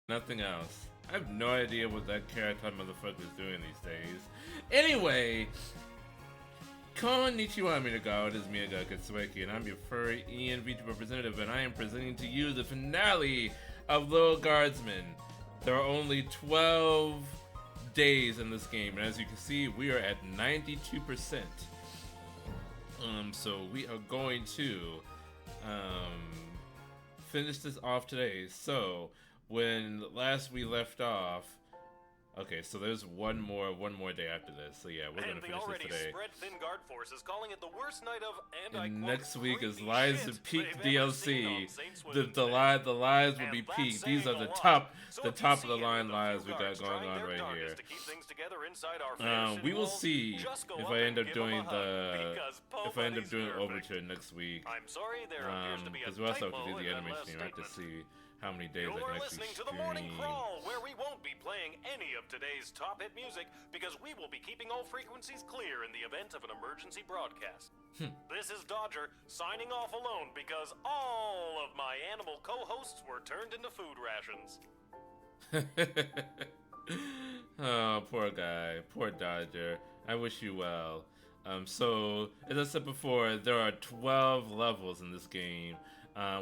Nothing else. I have no idea what that carrot top motherfucker is doing these days. Anyway, konnichiwa minaga, it is Miyaga Katsueki, and I'm your furry Vtuber representative, and I am presenting to you the finale of LIL Guardsman. There are only 12 days in this game, and as you can see, we are at 92%. So we are going to finish this off today. So when last we left off, okay, so there's one more day after this. So yeah, we're gonna finish this today. Spread thin guard forces calling it the worst night of, and next week is Lies of Peak DLC. The lies will be peaked. These are the top of the line lies we got going on right here. We will see if I end up doing Overture next week. I'm sorry, there appears to be a because we also have to typo do the in that animation. last I have to statement. see how many days I You're can actually listening to stream. the Morning Crawl, where we won't be playing any of today's top hit music because we will be keeping all frequencies clear in the event of an emergency broadcast. This is Dodger signing off alone because all of my animal co-hosts were turned into food rations. Oh, poor guy, poor Dodger. I wish you well. So as I said before, there are 12 levels in this game.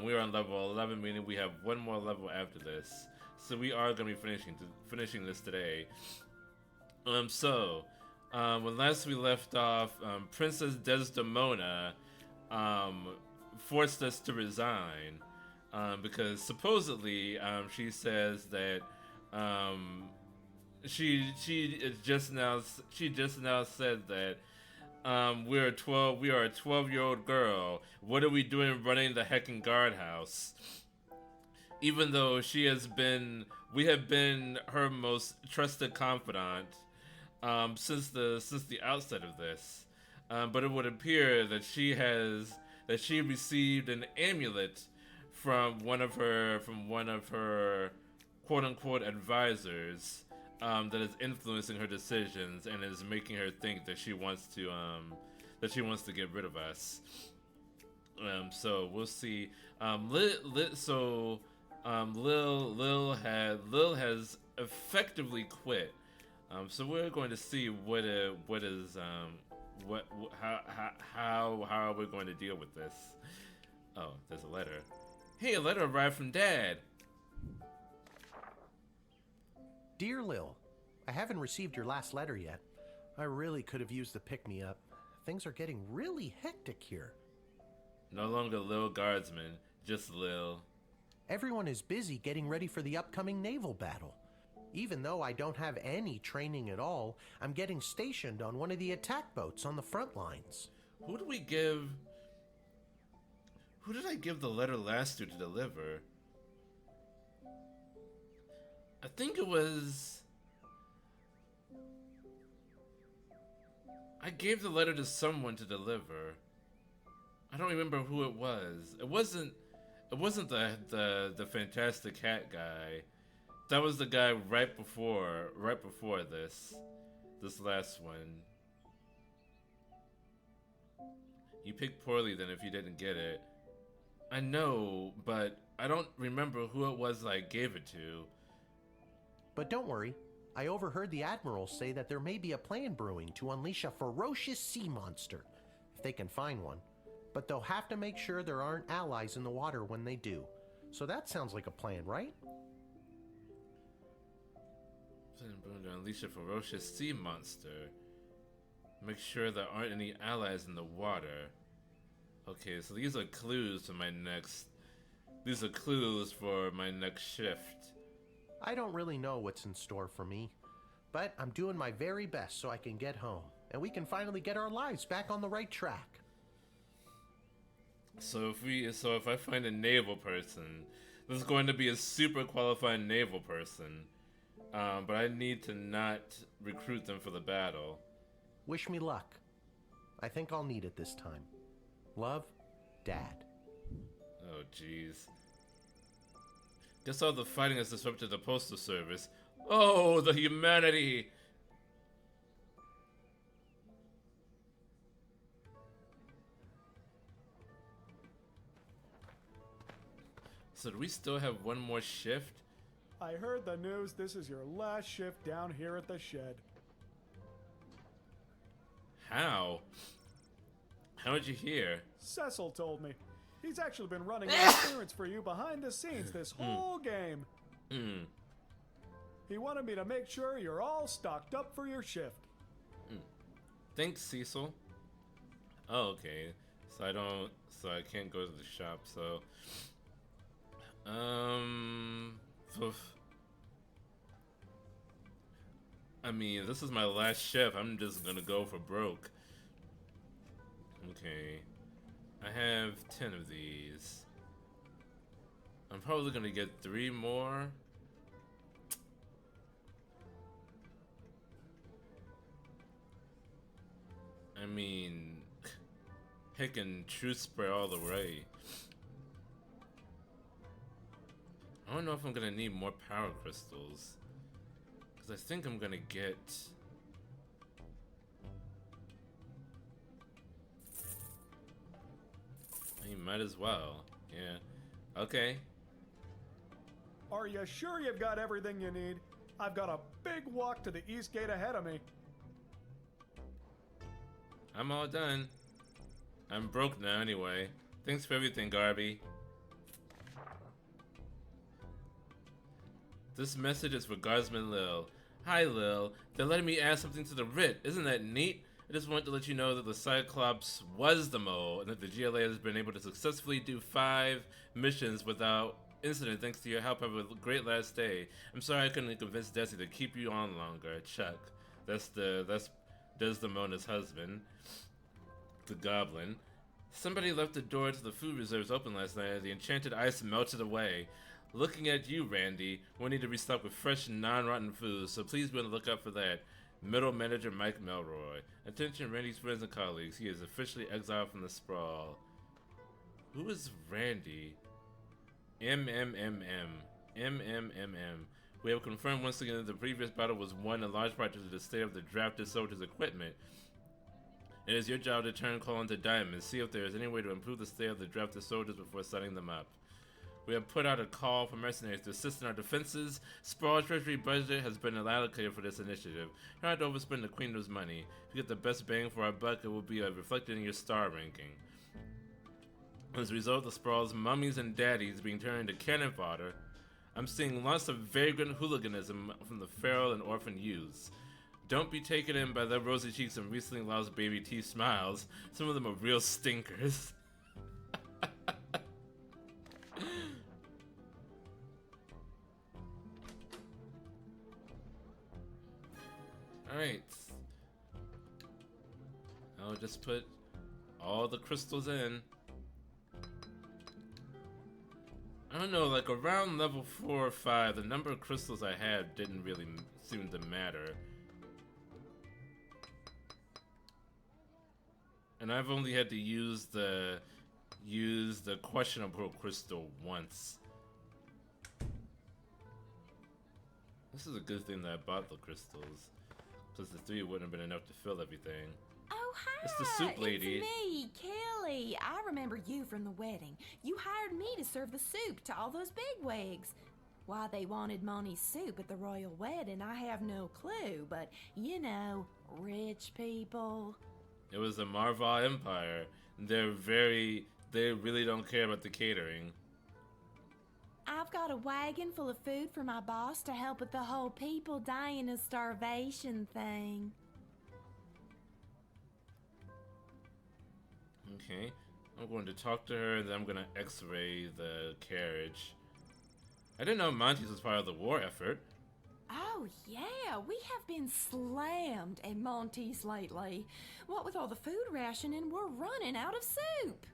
We are on level 11, meaning we have one more level after this. So we are going to be finishing this today. When last we left off, Princess Desdemona forced us to resign because supposedly she says that she just now said that we are a 12-year-old girl. What are we doing running the heckin' guardhouse? Even though we have been her most trusted confidant since the outset of this. But it would appear that she received an amulet from one of her quote-unquote advisors that is influencing her decisions and is making her think that she wants to get rid of us. So we'll see. Lil has effectively quit. So we're going to see how we're going to deal with this. Oh, there's a letter. Hey, a letter arrived from Dad. Dear Lil, I haven't received your last letter yet. I really could have used the pick-me-up. Things are getting really hectic here. No longer Lil Guardsman, just Lil. Everyone is busy getting ready for the upcoming naval battle. Even though I don't have any training at all, I'm getting stationed on one of the attack boats on the front lines. Who did I give the letter last to deliver? I think it was... I gave the letter to someone to deliver. I don't remember who it was. It wasn't the Fantastic Cat guy. That was the guy right before this last one. You picked poorly then if you didn't get it. I know, but I don't remember who it was I gave it to. But don't worry, I overheard the Admiral say that there may be a plan brewing to unleash a ferocious sea monster, if they can find one. But they'll have to make sure there aren't allies in the water when they do. So that sounds like a plan, right? To unleash a ferocious sea monster. Make sure there aren't any allies in the water. Okay, so these are clues for my next shift. I don't really know what's in store for me, but I'm doing my very best so I can get home, and we can finally get our lives back on the right track. So if I find a naval person, this is going to be a super qualified naval person, but I need to not recruit them for the battle. Wish me luck. I think I'll need it this time. Love, Dad. Oh jeez. Guess all the fighting has disrupted the postal service. Oh, the humanity! So do we still have one more shift? I heard the news this is your last shift down here at the shed. How? How did you hear? Cecil told me. He's actually been running interference for you behind the scenes this whole game. He wanted me to make sure you're all stocked up for your shift. Thanks, Cecil. Oh, okay. So I can't go to the shop, so oof. I mean, this is my last shift. I'm just gonna go for broke. Okay. I have 10 of these. I'm probably gonna get 3 more. I mean, heckin' truth spray all the way. I don't know if I'm gonna need more power crystals. Because I think I'm gonna get... You might as well. Yeah. Okay. Are you sure you've got everything you need? I've got a big walk to the east gate ahead of me. I'm all done. I'm broke now anyway. Thanks for everything, Garby. This message is for GUARDSMAN Lil. Hi Lil, they're letting me add something to the writ. Isn't that neat? I just wanted to let you know that the Cyclops was the mole, and that the GLA has been able to successfully do 5 missions without incident thanks to your help. Have a great last day. I'm sorry I couldn't convince Desi to keep you on longer. Chuck. That's Desdemona's husband. The goblin. Somebody left the door to the food reserves open last night as the enchanted ice melted away. Looking at you, Randy. We'll need to restock with fresh, non-rotten food, so please be on the lookout for that. Middle Manager Mike Melroy. Attention, Randy's friends and colleagues. He is officially exiled from the sprawl. Who is Randy? MMMM. MMMM. We have confirmed once again that the previous battle was won in large part due to the state of the drafted soldiers' equipment. It is your job to turn call into diamonds. See if there is any way to improve the state of the drafted soldiers before setting them up. We have put out a call for mercenaries to assist in our defenses. Sprawl's treasury budget has been allocated for this initiative. Try not to overspend the Queendom's money. If you get the best bang for our buck, it will be reflected in your star ranking. As a result, the Sprawl's mummies and daddies being turned into cannon fodder. I'm seeing lots of vagrant hooliganism from the feral and orphan youths. Don't be taken in by their rosy cheeks and recently lost baby teeth smiles. Some of them are real stinkers. Alright. I'll just put all the crystals in. I don't know, like around level 4 or 5, the number of crystals I had didn't really seem to matter. And I've only had to use the questionable crystal once. This is a good thing that I bought the crystals. Plus the 3 wouldn't have been enough to fill everything. Oh, hi! It's the soup lady. It's me, Kelly. I remember you from the wedding. You hired me to serve the soup to all those bigwigs. Why they wanted Monty's soup at the royal wedding, I have no clue. But, you know, rich people. It was the Marval Empire. They really don't care about the catering. I've got a wagon full of food for my boss to help with the whole people dying of starvation thing. Okay, I'm going to talk to her and then I'm going to x-ray the carriage. I didn't know Monty's was part of the war effort. Oh, yeah, we have been slammed at Monty's lately. What with all the food rationing, we're running out of soup.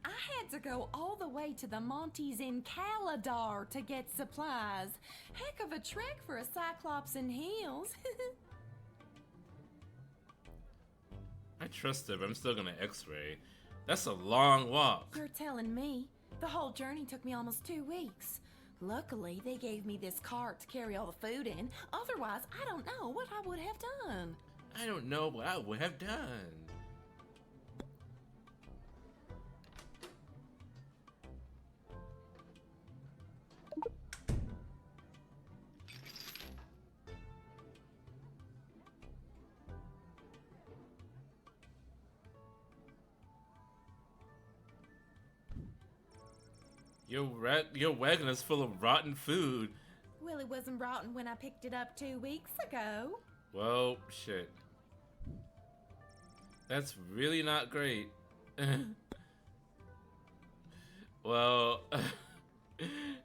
I had to go all the way to the Monty's in Caladar to get supplies. Heck of a trek for a Cyclops in heels. I trust her, but I'm still gonna x-ray. That's a long walk. You're telling me. The whole journey took me almost 2 weeks. Luckily, they gave me this cart to carry all the food in. Otherwise, I don't know what I would have done. I don't know what I would have done. Your wagon is full of rotten food. Well, it wasn't rotten when I picked it up 2 weeks ago. Well, shit. That's really not great. Well,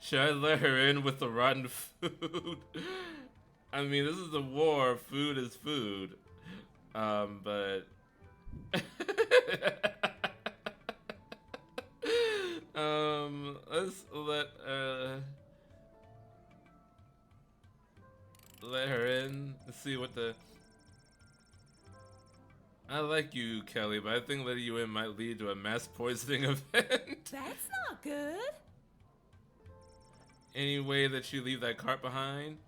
should I let her in with the rotten food? I mean, this is a war. Food is food. But... let's let her in and see what the... I like you, Kelly, but I think letting you in might lead to a mass poisoning event. That's not good. Any way that you leave that cart behind?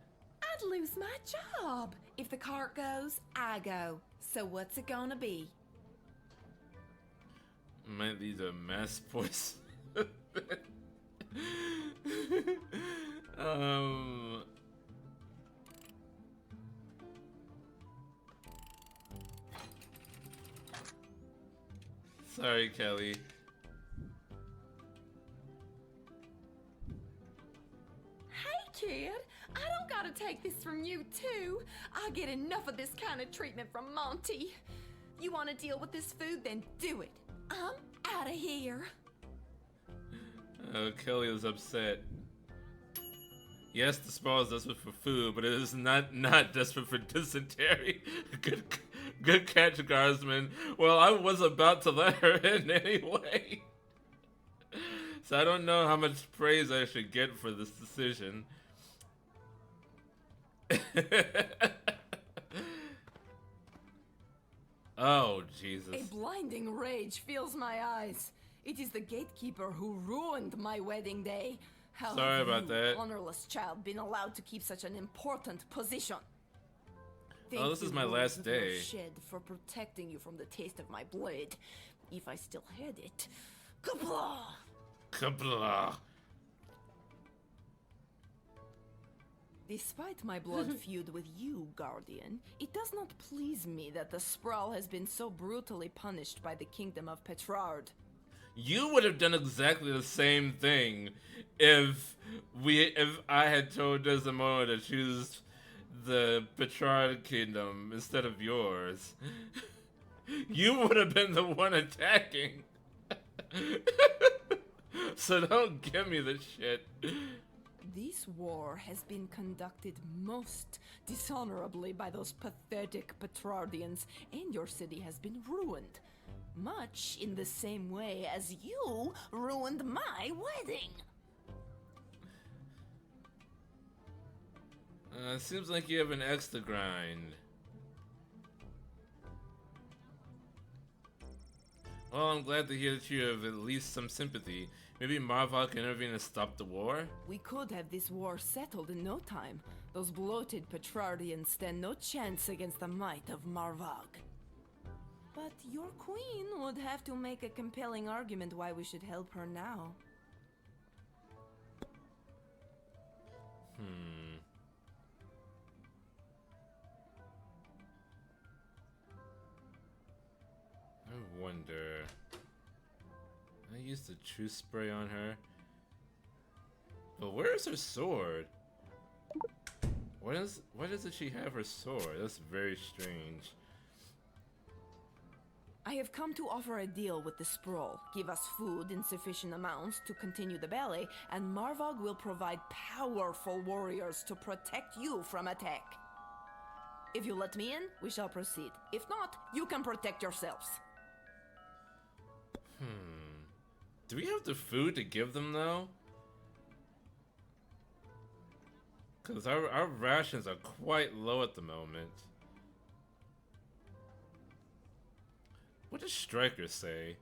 I'd lose my job. If the cart goes, I go. So what's it gonna be? Might lead to a mass poisoning. Sorry, Kelly. Hey, kid. I don't gotta take this from you, too. I get enough of this kind of treatment from Monty. You wanna deal with this food, then do it. I'm out of here. Oh, Kelly is upset. Yes, the sprawl is desperate for food, but it is not desperate for dysentery. Good catch, Guardsman. Well, I was about to let her in anyway. So I don't know how much praise I should get for this decision. Oh, Jesus. A blinding rage fills my eyes. It is the gatekeeper who ruined my wedding day. How Sorry have about you, that. honorless child, been allowed to keep such an important position? Oh, this is my Thank you, last Rose of your day. Shed, for protecting you from the taste of my blood. If I still had it. Kapla! Kabla. Despite my blood feud with you, Guardian, it does not please me that the Sprawl has been so brutally punished by the Kingdom of Petrard. You would have done exactly the same thing if I had told Desdemona to choose the Petrard Kingdom instead of yours. You would have been the one attacking. So don't give me the shit. This war has been conducted most dishonorably by those pathetic Petrardians, and your city has been ruined. Much in the same way as you ruined my wedding. Seems like you have an axe to grind. Well, I'm glad to hear that you have at least some sympathy. Maybe Marvok can intervene and stop the war? We could have this war settled in no time. Those bloated Petrardians stand no chance against the might of Marvok. But your queen would have to make a compelling argument why we should help her now. I wonder... I used the truth spray on her. But where is her sword? Why doesn't she have her sword? That's very strange. I have come to offer a deal with the Sprawl. Give us food in sufficient amounts to continue the ballet, and Marvog will provide powerful warriors to protect you from attack. If you let me in, we shall proceed. If not, you can protect yourselves. Do we have the food to give them, though? Because our rations are quite low at the moment. What does Stryker say?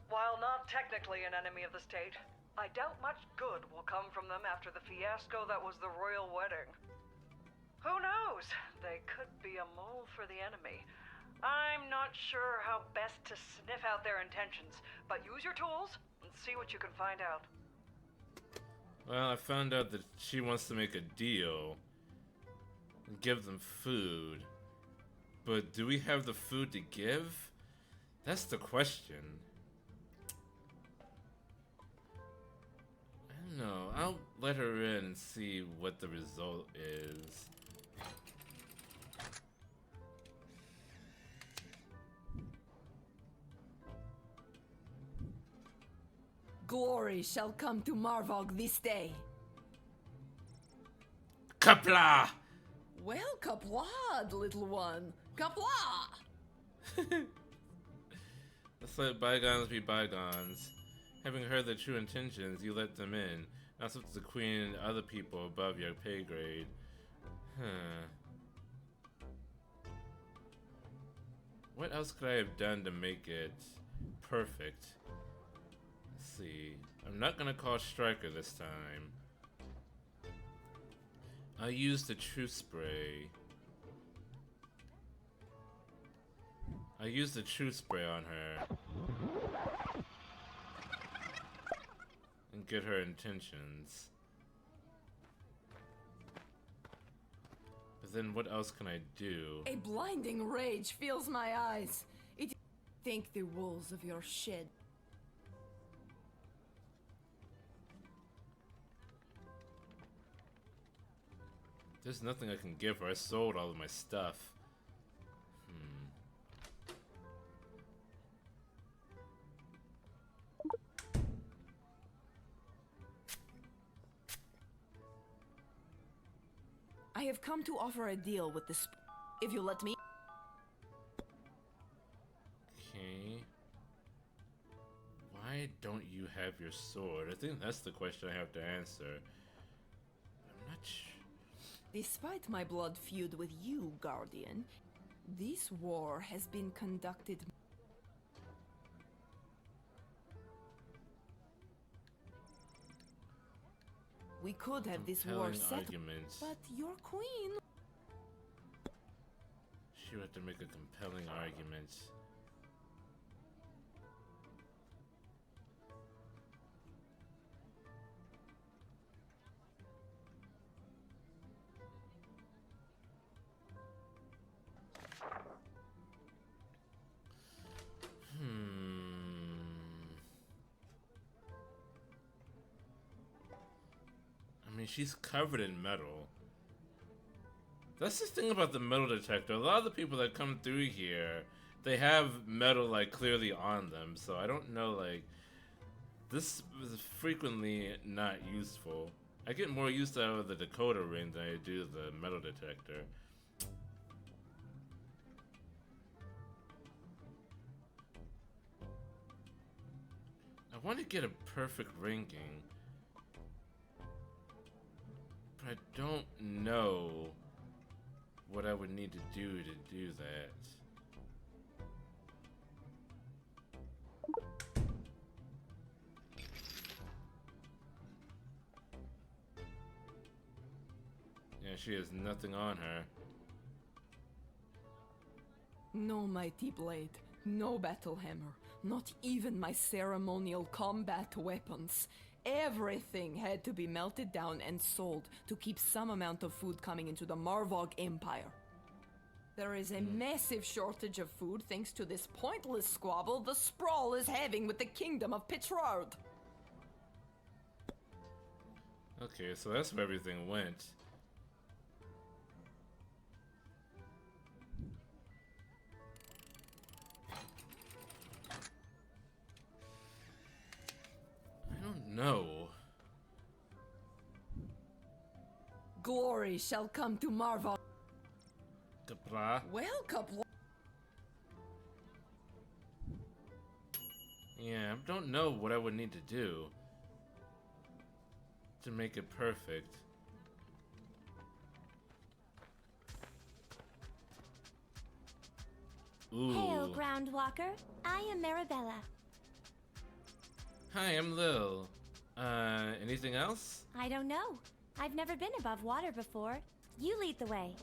While not technically an enemy of the state, I doubt much good will come from them after the fiasco that was the royal wedding. Who knows? They could be a mole for the enemy. I'm not sure how best to sniff out their intentions, but use your tools and see what you can find out. Well, I found out that she wants to make a deal and give them food. But do we have the food to give? That's the question. let her in and see what the result is. Glory shall come to Marvog this day. Kapla! Well, Kaplad, little one. Kapla! Let's let bygones be bygones. Having heard their true intentions, you let them in. Not up to the queen and other people above your pay grade. Huh. What else could I have done to make it perfect? Let's see. I'm not gonna call Striker this time. I'll use the Truth Spray. I'll use the Truth Spray on her. And get her intentions. But then what else can I do? A blinding rage fills my eyes. It think the walls of your shed. There's nothing I can give her. I sold all of my stuff. I have come to offer a deal with this. If you let me. Okay. Why don't you have your sword? I think that's the question I have to answer. I'm not sure. Despite my blood feud with you, Guardian, this war has been conducted. We could have this war Compelling settled, arguments. but your queen. She would have to make a compelling argument. I mean, she's covered in metal. That's the thing about the metal detector. A lot of the people that come through here, they have metal, like, clearly on them. So I don't know, like, this is frequently not useful. I get more use out of the Dakota ring than I do the metal detector. I want to get a perfect ranking. But I don't know what I would need to do that. Yeah, she has nothing on her. No mighty blade, no battle hammer, not even my ceremonial combat weapons. Everything had to be melted down and sold to keep some amount of food coming into the Marvog Empire. There is a massive shortage of food thanks to this pointless squabble the Sprawl is having with the Kingdom of Petrard. Okay, so that's where everything went. I don't know. Glory shall come to Marvog. Kapla. Well, Kapla. Yeah, I don't know what I would need to do to make it perfect. Ooh. Hail, Groundwalker. I am Marabella. Hi, I'm Lil. Anything else? I don't know. I've never been above water before. You lead the way.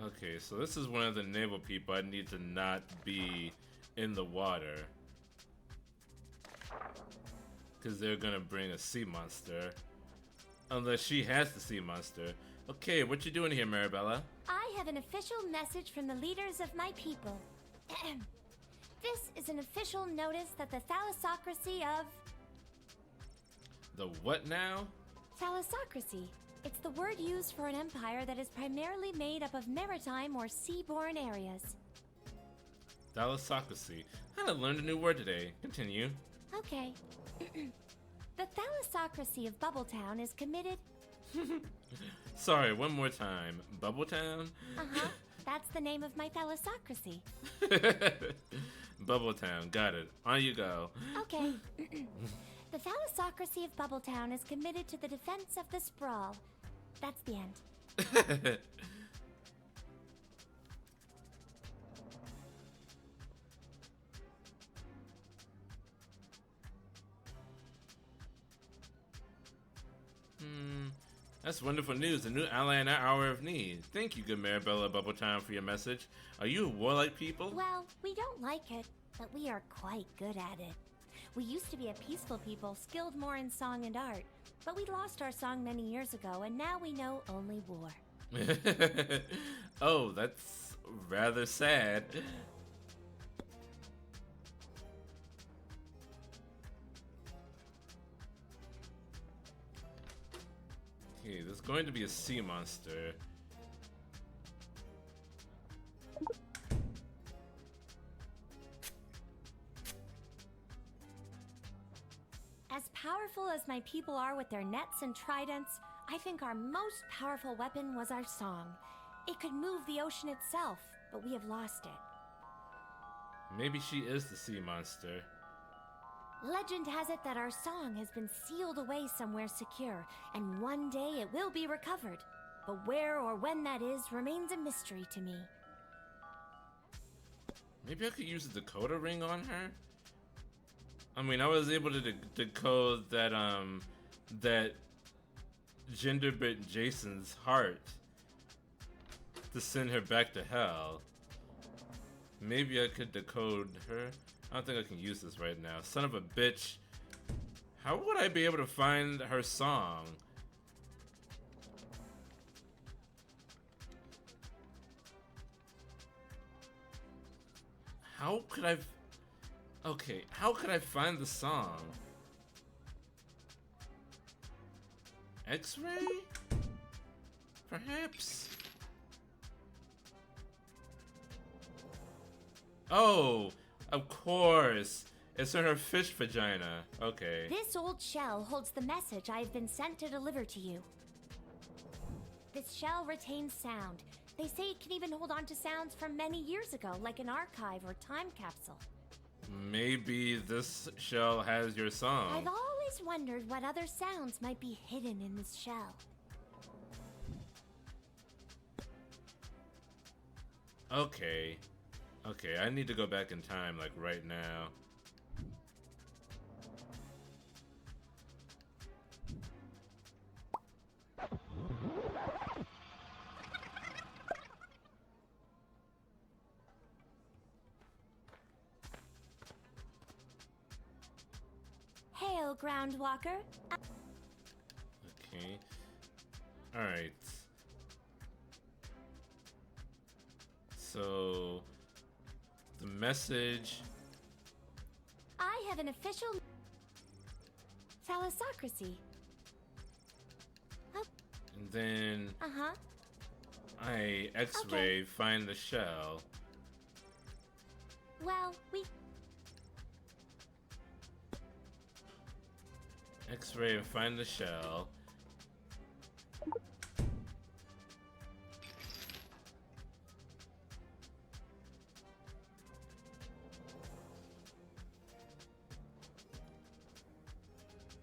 Okay, so this is one of the naval people I need to not be in the water. Because they're gonna bring a sea monster. Unless she has the sea monster. Okay, what you doing here, Marabella? I have an official message from the leaders of my people. This is an official notice that the thalassocracy of The what now? Thalassocracy. It's the word used for an empire that is primarily made up of maritime or seaborne areas. Thalassocracy. I learned a new word today. Continue. Okay. The thalassocracy of Bubbletown is committed... Sorry, one more time. Bubbletown? Uh-huh. That's the name of my thalassocracy. Bubbletown. Got it. On you go. Okay. The thalassocracy of Bubbletown is committed to the defense of the sprawl. That's the end. That's wonderful news. A new ally in our hour of need. Thank you, good Marabella Bubbletown, for your message. Are you a warlike people? Well, we don't like it, but we are quite good at it. We used to be a peaceful people, skilled more in song and art. But we lost our song many years ago, and now we know only war. Oh, that's rather sad. Okay, there's going to be a sea monster. As powerful as my people are with their nets and tridents, I think our most powerful weapon was our song. It could move the ocean itself, but we have lost it. Maybe she is the sea monster. Legend has it that our song has been sealed away somewhere secure, and one day it will be recovered. But where or when that is remains a mystery to me. Maybe I could use the decoder ring on her? I mean, I was able to decode that, that genderbit Jason's heart to send her back to hell. Maybe I could decode her. I don't think I can use this right now. Son of a bitch. How would I be able to find her song? How could I... Okay, how could I find the song? X-ray? Perhaps? Oh, of course. It's in her fish vagina. Okay. This old shell holds the message I have been sent to deliver to you. This shell retains sound. They say it can even hold on to sounds from many years ago, like an archive or time capsule. Maybe this shell has your song. I've always wondered what other sounds might be hidden in this shell. Okay. Okay, I need to go back in time, like, right now. Hail, Groundwalker. Okay. Alright. So... the message... I have an official... thalassocracy. Oh. And then... Uh-huh. I X-ray, find the shell. Well, we... X-ray and find the shell.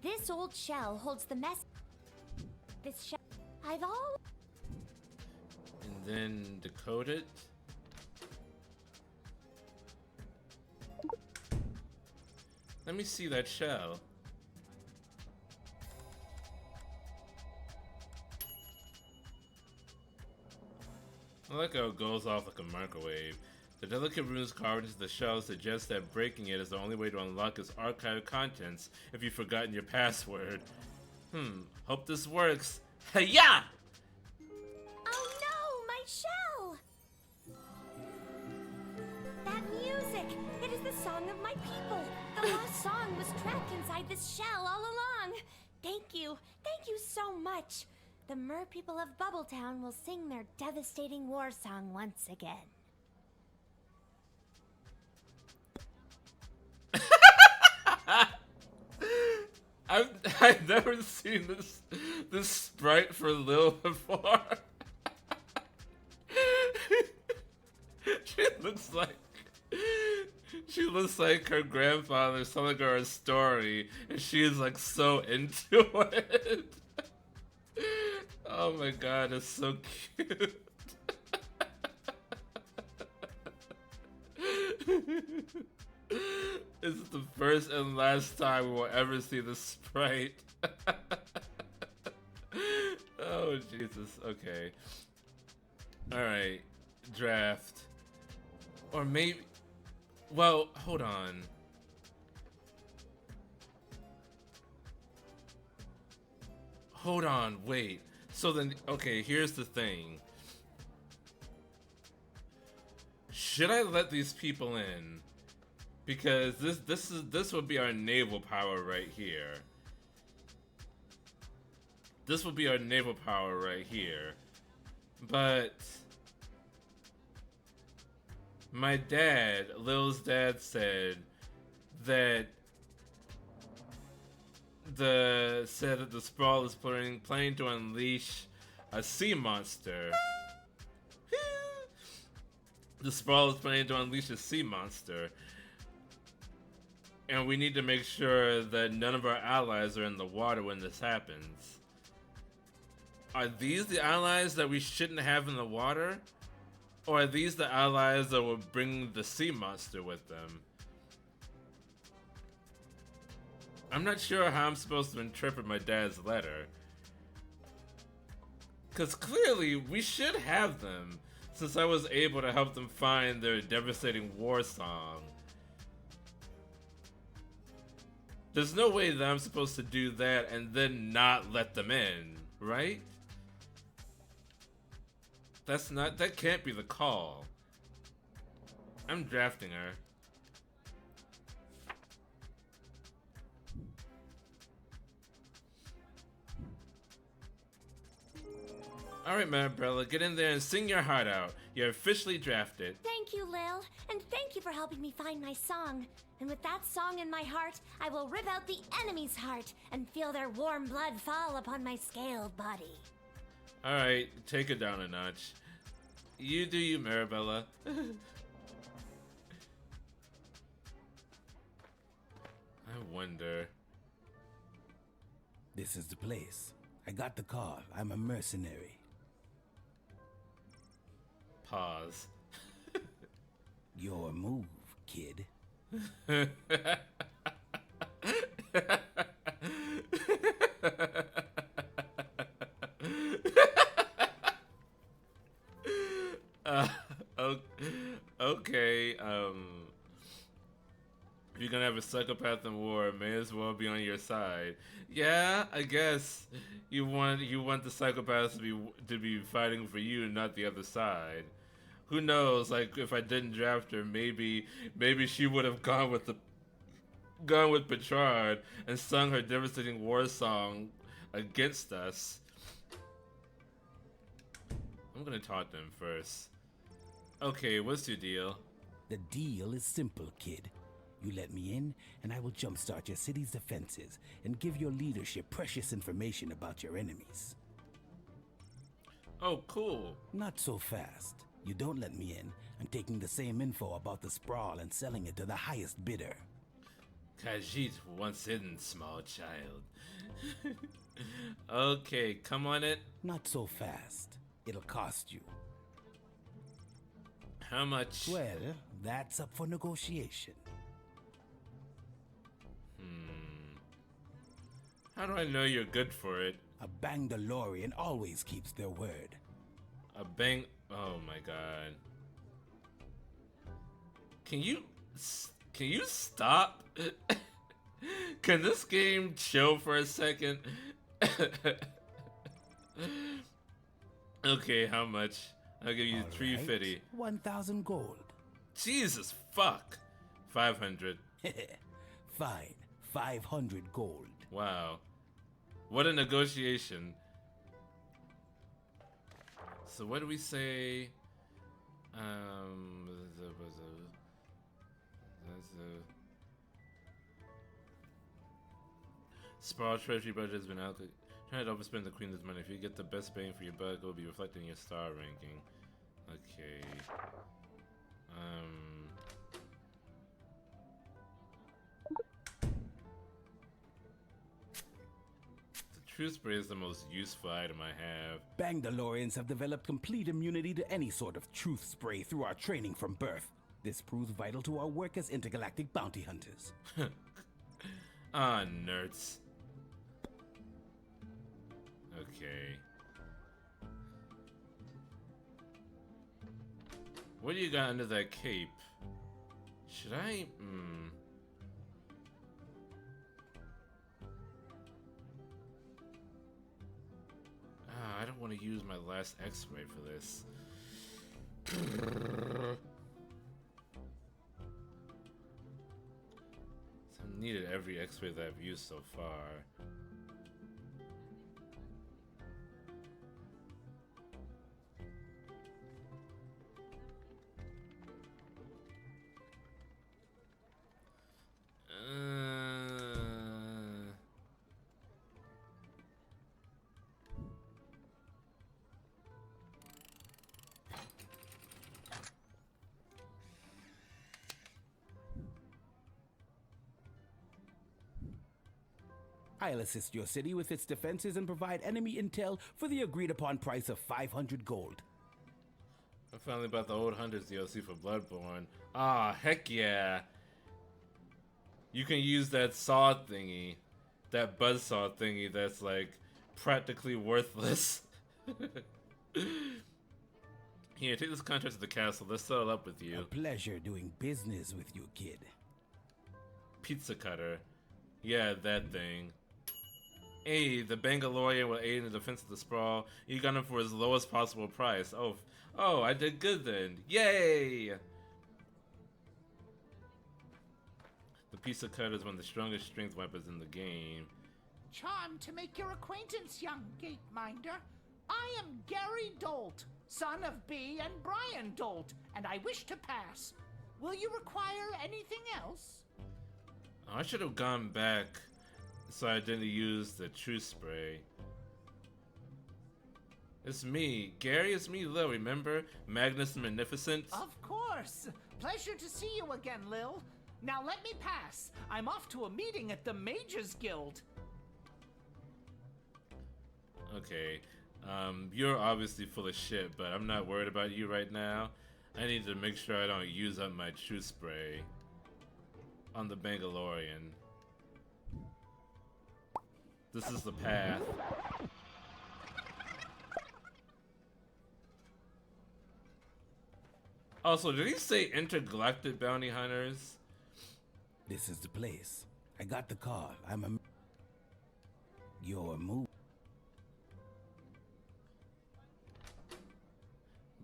This old shell holds the mess. This shell... I've all... And then decode it. Let me see that shell. I like how it goes off like a microwave. The delicate runes carved into the shell suggest that breaking it is the only way to unlock its archived contents if you've forgotten your password. Hope this works. Hey-ya! Oh no, my shell! That music! It is the song of my people! The lost song was trapped inside this shell all along! Thank you. Thank you so much. The mer people of Bubbletown will sing their devastating war song once again. I've never seen this sprite for Lil before. She looks like her grandfather telling her a story, and she's like so into it. Oh my god, it's so cute. It's the first and last time we will ever see the sprite. Oh Jesus, okay. Alright, draft. Or maybe, well, hold on. Hold on, wait. So then, okay, here's the thing. Should I let these people in? Because this would be our naval power right here. This would be our naval power right here. But my dad, Lil's dad, said that the Sprawl is planning to unleash a sea monster. The Sprawl is planning to unleash a sea monster. And we need to make sure that none of our allies are in the water when this happens. Are these the allies that we shouldn't have in the water? Or are these the allies that will bring the sea monster with them? I'm not sure how I'm supposed to interpret my dad's letter. Because clearly we should have them, since I was able to help them find their devastating war song. There's no way that I'm supposed to do that and then not let them in, right? That can't be the call. I'm drafting her. Alright, my umbrella, get in there and sing your heart out. You're officially drafted. Thank you, Lil, and thank you for helping me find my song. And with that song in my heart, I will rip out the enemy's heart and feel their warm blood fall upon my scaled body. Alright, take it down a notch. You do you, Marabella. I wonder. This is the place. I got the call. I'm a mercenary. Pause. Your move, kid. Okay, if you're gonna have a psychopath in war, may as well be on your side. Yeah, I guess you want the psychopaths to be fighting for you, not the other side. Who knows? Like, if I didn't draft her, maybe she would have gone with Petrard and sung her devastating war song against us. I'm gonna talk to him first. Okay, what's your deal? The deal is simple, kid. You let me in, and I will jumpstart your city's defenses and give your leadership precious information about your enemies. Oh, cool. Not so fast. You don't let me in, I'm taking the same info about the Sprawl and selling it to the highest bidder. Khajiit once in, small child. Okay, come on it. Not so fast. It'll cost you. How much? Well, that's up for negotiation. How do I know you're good for it? A Bangdalorian always keeps their word. A bang... Oh my god. Can you stop? Can this game chill for a second? Okay, how much? I'll give you 350. 1,000 gold. Jesus fuck. 500. Fine. 500 gold. Wow. What a negotiation. So what do we say? Sprawl treasury budget has been allocated. Try to overspend the queen's money. If you get the best bang for your buck, it will be reflected in your star ranking. Okay. The truth spray is the most useful item I have. Bangdalorians have developed complete immunity to any sort of truth spray through our training from birth. This proves vital to our work as intergalactic bounty hunters. Ah, nerds. Okay. What do you got under that cape? Should I? I don't want to use my last X-ray for this. I've needed every X-ray that I've used so far. I'll assist your city with its defenses and provide enemy intel for the agreed upon price of 500 gold. I finally bought the Old Hunters DLC for Bloodborne. Ah, heck yeah! You can use that saw thingy, that buzzsaw thingy that's like practically worthless. Here, take this contract to the castle. Let's settle up with you. A pleasure doing business with you, kid. Pizza cutter. Yeah, that thing. Hey, the Bangalorian will aid in the defense of the sprawl. You got him for his lowest possible price. Oh, I did good then. Yay! The pizza cutter is one of the strongest strength weapons in the game. Charmed to make your acquaintance, young gateminder. I am Gary Dolt, son of B and Brian Dolt, and I wish to pass. Will you require anything else? I should have gone back so I didn't use the truth spray. It's me, Gary. It's me, Lil. Remember Magnus the Magnificent? Of course. Pleasure to see you again, Lil. Now let me pass. I'm off to a meeting at the Mages Guild. Okay. You're obviously full of shit, but I'm not worried about you right now. I need to make sure I don't use up my truth spray on the Bangalorian. This is the path. Also, did he say intergalactic bounty hunters? This is the place. I got the call. Your move.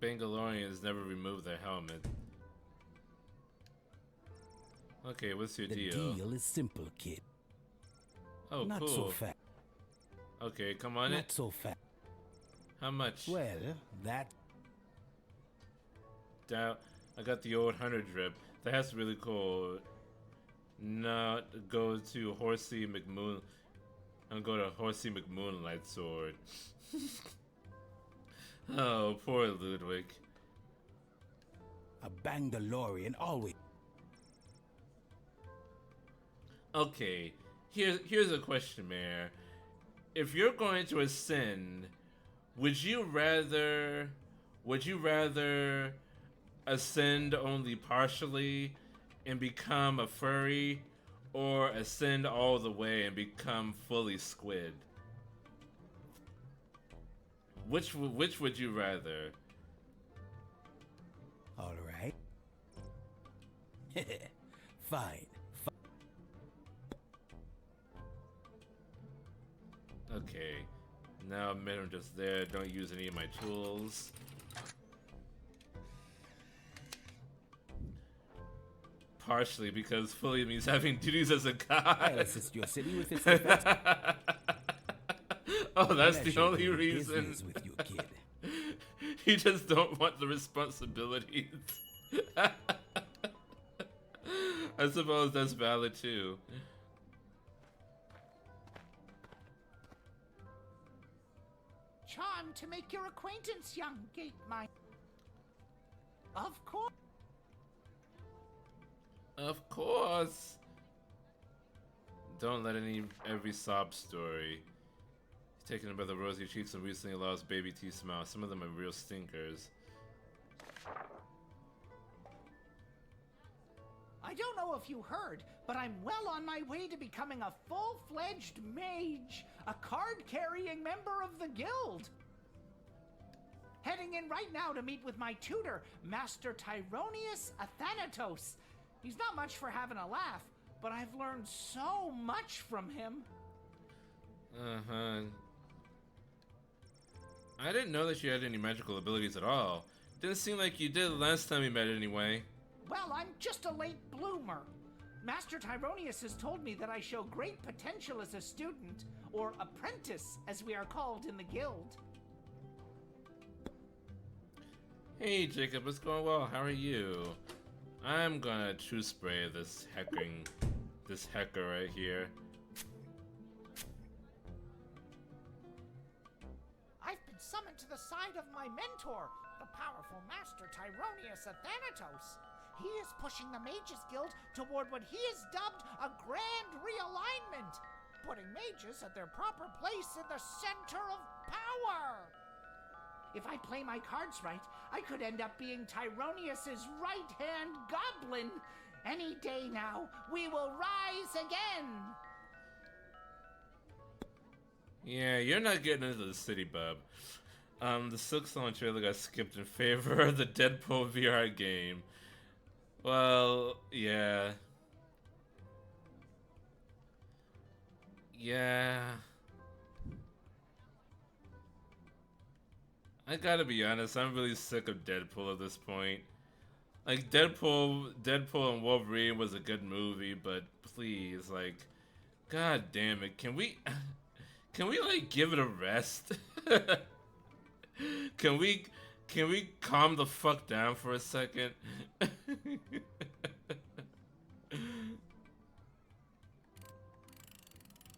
Bangalorians never remove their helmet. Okay, what's your The deal? deal is simple, kid. Oh, Not cool. so fast. Okay, come on Not it. so fast. How much? Well, that... Down. I got the old hunter drip. That's really cool. Not go to Horsey McMoon. I'm going to Horsey McMoonlight sword. Oh, poor Ludwig. A Bangdalorian always... Okay, here's a question, Mayor. If you're going to ascend, would you rather ascend only partially and become a furry, or ascend all the way and become fully squid? Which would you rather? All right. Fine. Okay, now I'm just there. Don't use any of my tools. Partially because fully means having duties as a god. I'll assist your city with its defense. Oh, that's the Pleasure only doing reason. business with you, kid. You just don't want the responsibilities. I suppose that's valid too. Charmed to make your acquaintance, young gate minder. Of course. Of course. Don't let every sob story. Taken by the rosy cheeks and recently lost baby teeth smile. Some of them are real stinkers. I don't know if you heard, but I'm well on my way to becoming a full-fledged mage, a card-carrying member of the guild. Heading in right now to meet with my tutor, Master Tyronius Athanatos. He's not much for having a laugh, but I've learned so much from him. Uh-huh. I didn't know that you had any magical abilities at all. Didn't seem like you did last time we met anyway. Well, I'm just a late bloomer. Master Tyronius has told me that I show great potential as a student, or apprentice, as we are called in the guild. Hey Jacob, what's going well? How are you? I'm gonna true spray this hacker right here. I've been summoned to the side of my mentor, the powerful Master Tyronius Athanatos. He is pushing the Mages Guild toward what he has dubbed a grand realignment, putting mages at their proper place in the center of power. If I play my cards right, I could end up being Tyronius's right-hand goblin. Any day now, we will rise again. Yeah, you're not getting into the city, bub. The Silksong trailer got skipped in favor of the Deadpool VR game. Well, yeah. Yeah. I gotta be honest, I'm really sick of Deadpool at this point. Like, Deadpool and Wolverine was a good movie, but please, like, god damn it, can we like give it a rest? Can we calm the fuck down for a second?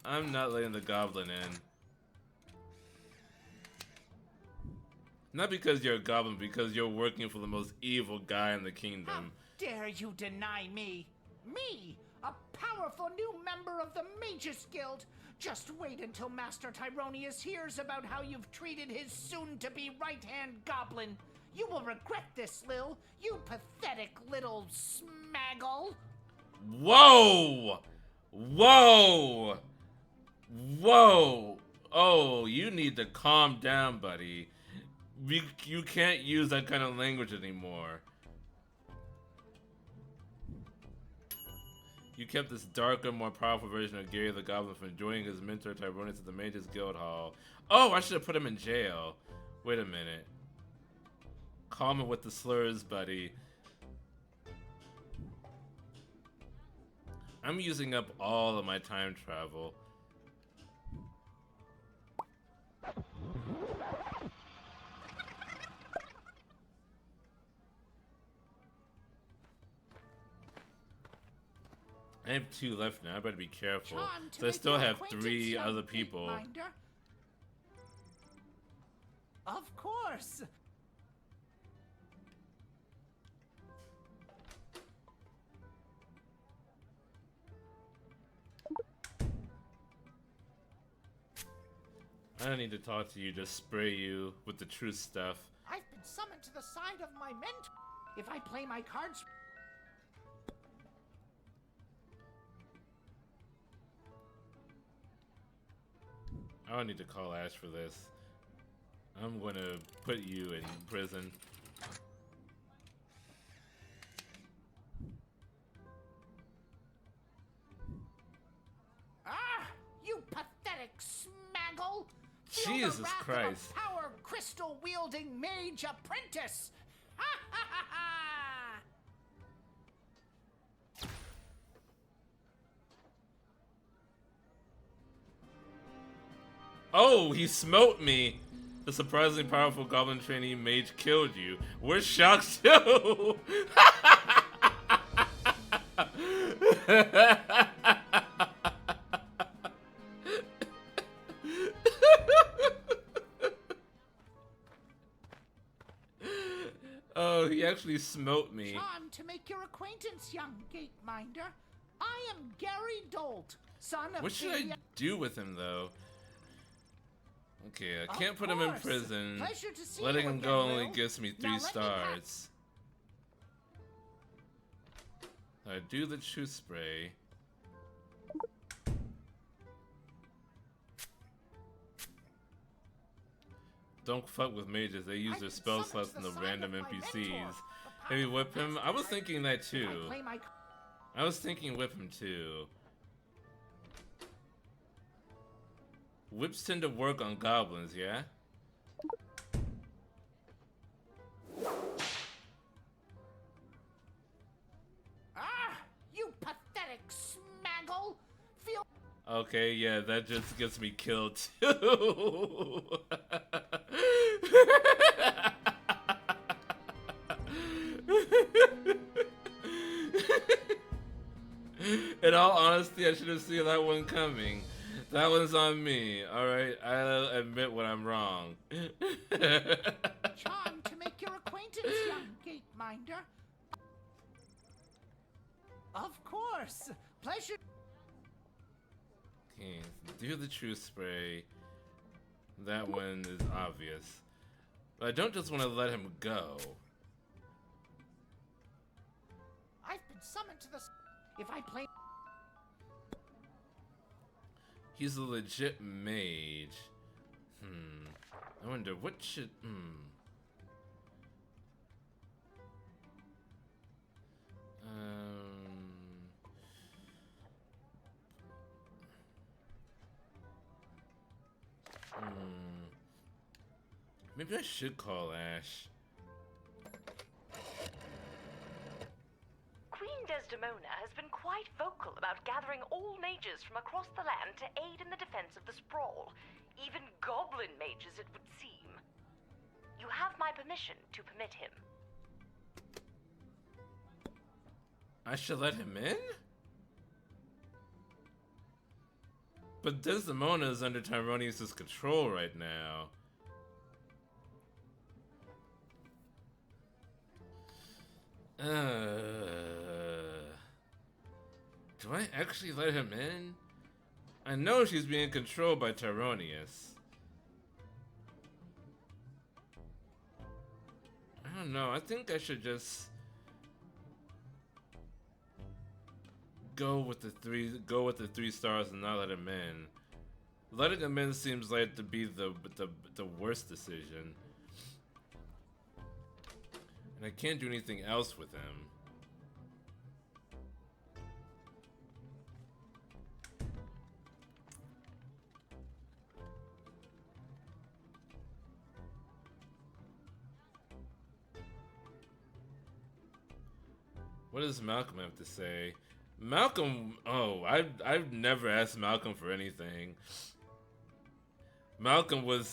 I'm not letting the goblin in. Not because you're a goblin, because you're working for the most evil guy in the kingdom. How dare you deny me? Me, a powerful new member of the Mages Guild. Just wait until Master Tyronius hears about how you've treated his soon-to-be right-hand goblin. You will regret this, Lil. You pathetic little smaggle. Whoa! Whoa! Whoa! Oh, you need to calm down, buddy. You can't use that kind of language anymore. You kept this darker, more powerful version of Gary the Goblin from joining his mentor Tyronius at the Mages Guild Hall. Oh, I should have put him in jail. Wait a minute. Calm him with the slurs, buddy. I'm using up all of my time travel. I have 2 left now. I better be careful. So I still have 3 other people. Of course. I don't need to talk to you, just spray you with the true stuff. I've been summoned to the side of my mentor. If I play my cards... I don't need to call Ash for this. I'm gonna put you in prison. Ah! You pathetic smaggle! Feel Jesus the wrath Christ. Of a power crystal wielding mage apprentice! Ha ha ha ha! Oh, he smote me. The surprisingly powerful goblin trainee mage killed you. We're shocked too. Oh, he actually smote me. Charmed to make your acquaintance, young gateminder. I am Gary Dolt, son of What should the... I do with him, though? Okay, I can't put him in prison. Pleasure to see Letting you him again, go only Will. gives me 3 Now let me stars. I do the truth spray. Don't fuck with mages, they use their spell slots than the random NPCs. Maybe whip him? I was thinking that too. I was thinking whip him too. Whips tend to work on goblins, yeah? Ah, you pathetic smaggle! Feel... Okay, yeah, that just gets me killed too. In all honesty, I should have seen that one coming. That one's on me, alright? I'll admit when I'm wrong. Charmed to make your acquaintance, young gateminder. Of course. Pleasure... Okay, do the truth spray. That one is obvious. But I don't just want to let him go. I've been summoned to the... If I play... He's a legit mage. I wonder what should... Maybe I should call Ash. Queen Desdemona has been quite vocal about gathering all mages from across the land to aid in the defense of the sprawl. Even goblin mages, it would seem. You have my permission to permit him. I should let him in? But Desdemona is under Tyronius' control right now. Do I actually let him in? I know she's being controlled by Tyronius. I don't know, I think I should just go with the 3 stars and not let him in. Letting him in seems like to be the worst decision. And I can't do anything else with him. What does Malcolm have to say? Malcolm, I've never asked Malcolm for anything. Malcolm would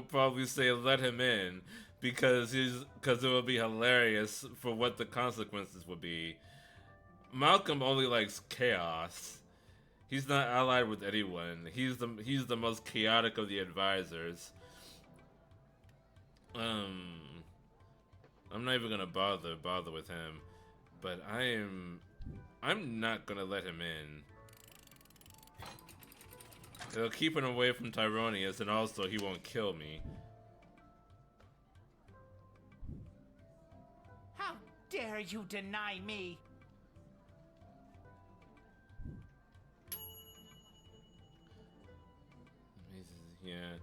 probably say let him in because it would be hilarious for what the consequences would be. Malcolm only likes chaos. He's not allied with anyone. He's the most chaotic of the advisors. I'm not even gonna bother with him. But I'm not gonna let him in. It'll keep him away from Tyronius, and also he won't kill me. How dare you deny me? Yeah,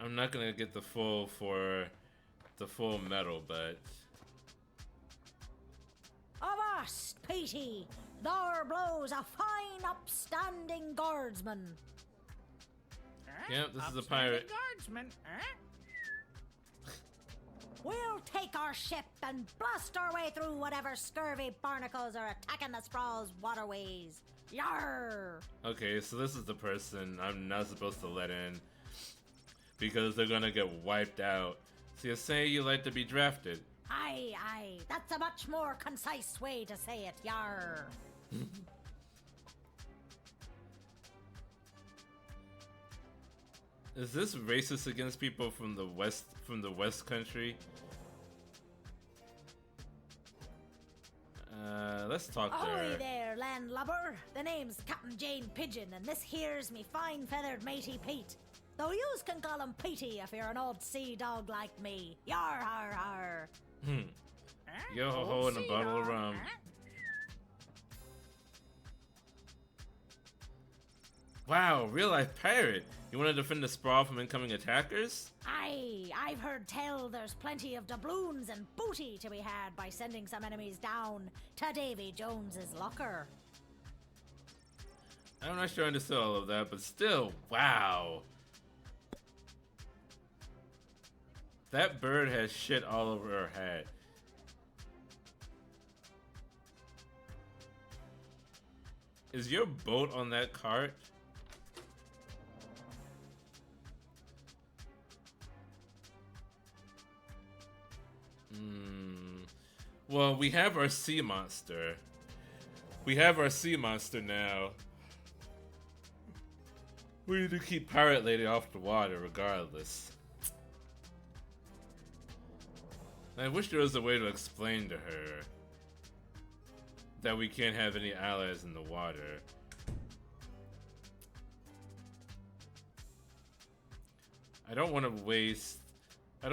I'm not gonna get the full medal, but. Avast, Petey! There blows a fine, upstanding guardsman. Yep, this is a pirate. Guardsman, We'll take our ship and blast our way through whatever scurvy barnacles are attacking the sprawl's waterways. Yar! Okay, so this is the person I'm not supposed to let in because they're gonna get wiped out. So you're saying you like to be drafted? Aye. That's a much more concise way to say it. Yar! Is this racist against people from the West Country? Let's talk to Ahoy her. there, landlubber. The name's Captain Jane Pigeon, and this here's me fine feathered matey Pete. Though yous can call him Petey if you're an old sea dog like me. Yar har har. Yo ho ho and a bottle of rum. Wow, real life pirate. You want to defend the sprawl from incoming attackers? Aye, I've heard tell there's plenty of doubloons and booty to be had by sending some enemies down to Davy Jones's locker. I'm not sure I understood all of that, but still, wow. That bird has shit all over her head. Is your boat on that cart? Well, we have our sea monster. We have our sea monster now. We need to keep Pirate Lady off the water regardless. I wish there was a way to explain to her that we can't have any allies in the water. I don't want to waste a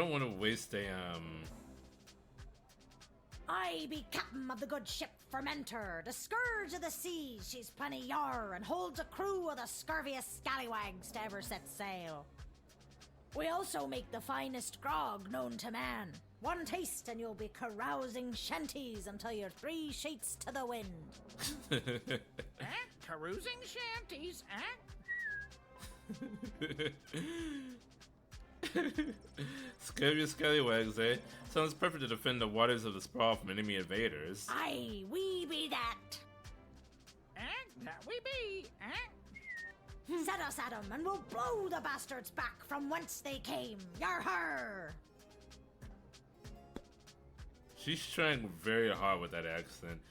I be captain of the good ship Fermentor, the scourge of the seas. She's plenty yar and holds a crew of the scurviest scallywags to ever set sail. We also make the finest grog known to man. One taste and you'll be carousing shanties until you're 3 sheets to the wind. Carousing shanties, Scurvy scallywags, eh? Sounds perfect to defend the waters of the sprawl from enemy invaders. Aye, we be that. That we be, Set us at 'em and we'll blow the bastards back from whence they came. Yar har! She's trying very hard with that accent.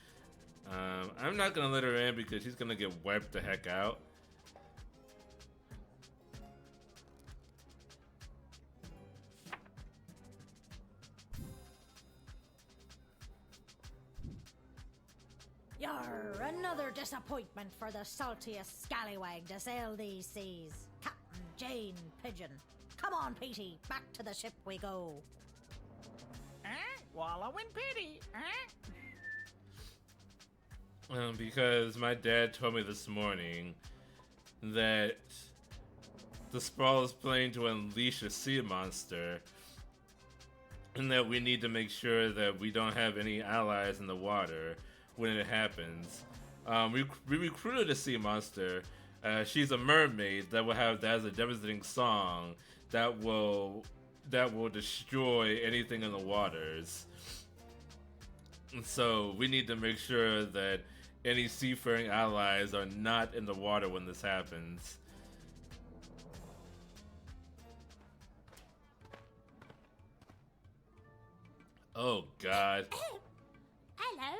I'm not gonna let her in because she's gonna get wiped the heck out. Yar, another disappointment for the saltiest scallywag to sail these seas. Captain Jane Pigeon. Come on, Petey, back to the ship we go. Wallow in pity, Because my dad told me this morning that the sprawl is planning to unleash a sea monster, and that we need to make sure that we don't have any allies in the water when it happens. We recruited a sea monster. She's a mermaid that has a devastating song that will destroy anything in the waters. And so we need to make sure that any seafaring allies are not in the water when this happens. Oh God. Hello.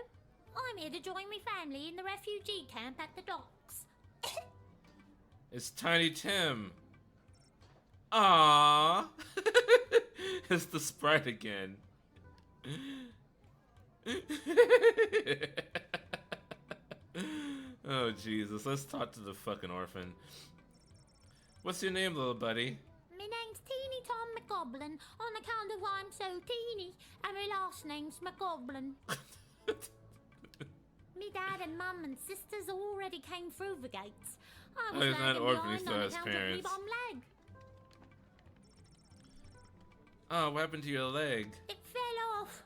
I'm here to join my family in the refugee camp at the docks. It's Tiny Tim. Aww. It's the sprite again. Oh Jesus, let's talk to the fucking orphan. What's your name, little buddy? My name's Teeny Tom McGoblin on account of I'm so teeny, and my last name's McGoblin. Me dad and mum and sisters already came through the gates. I was he's not lagging orphan, he behind still on has account of me parents. bum leg. Oh, what happened to your leg? It fell off.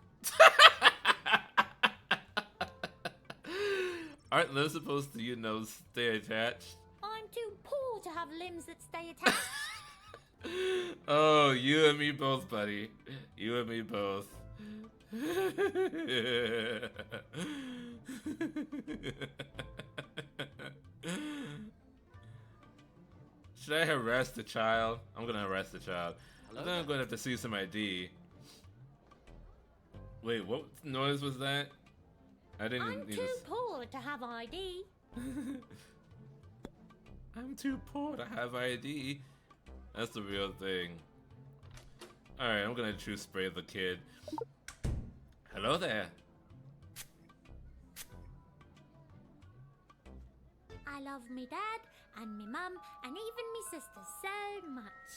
Aren't those supposed to, stay attached? I'm too poor to have limbs that stay attached. Oh, you and me both, buddy. You and me both. Should I harass the child? I'm gonna harass the child. Hello I think I'm gonna have to see some ID. Wait, what noise was that? I didn't I'm even too poor to have ID. I'm too poor to have ID. That's the real thing. Alright, I'm gonna choose spray the kid. Hello there. I love me dad and me mum and even me sister so much.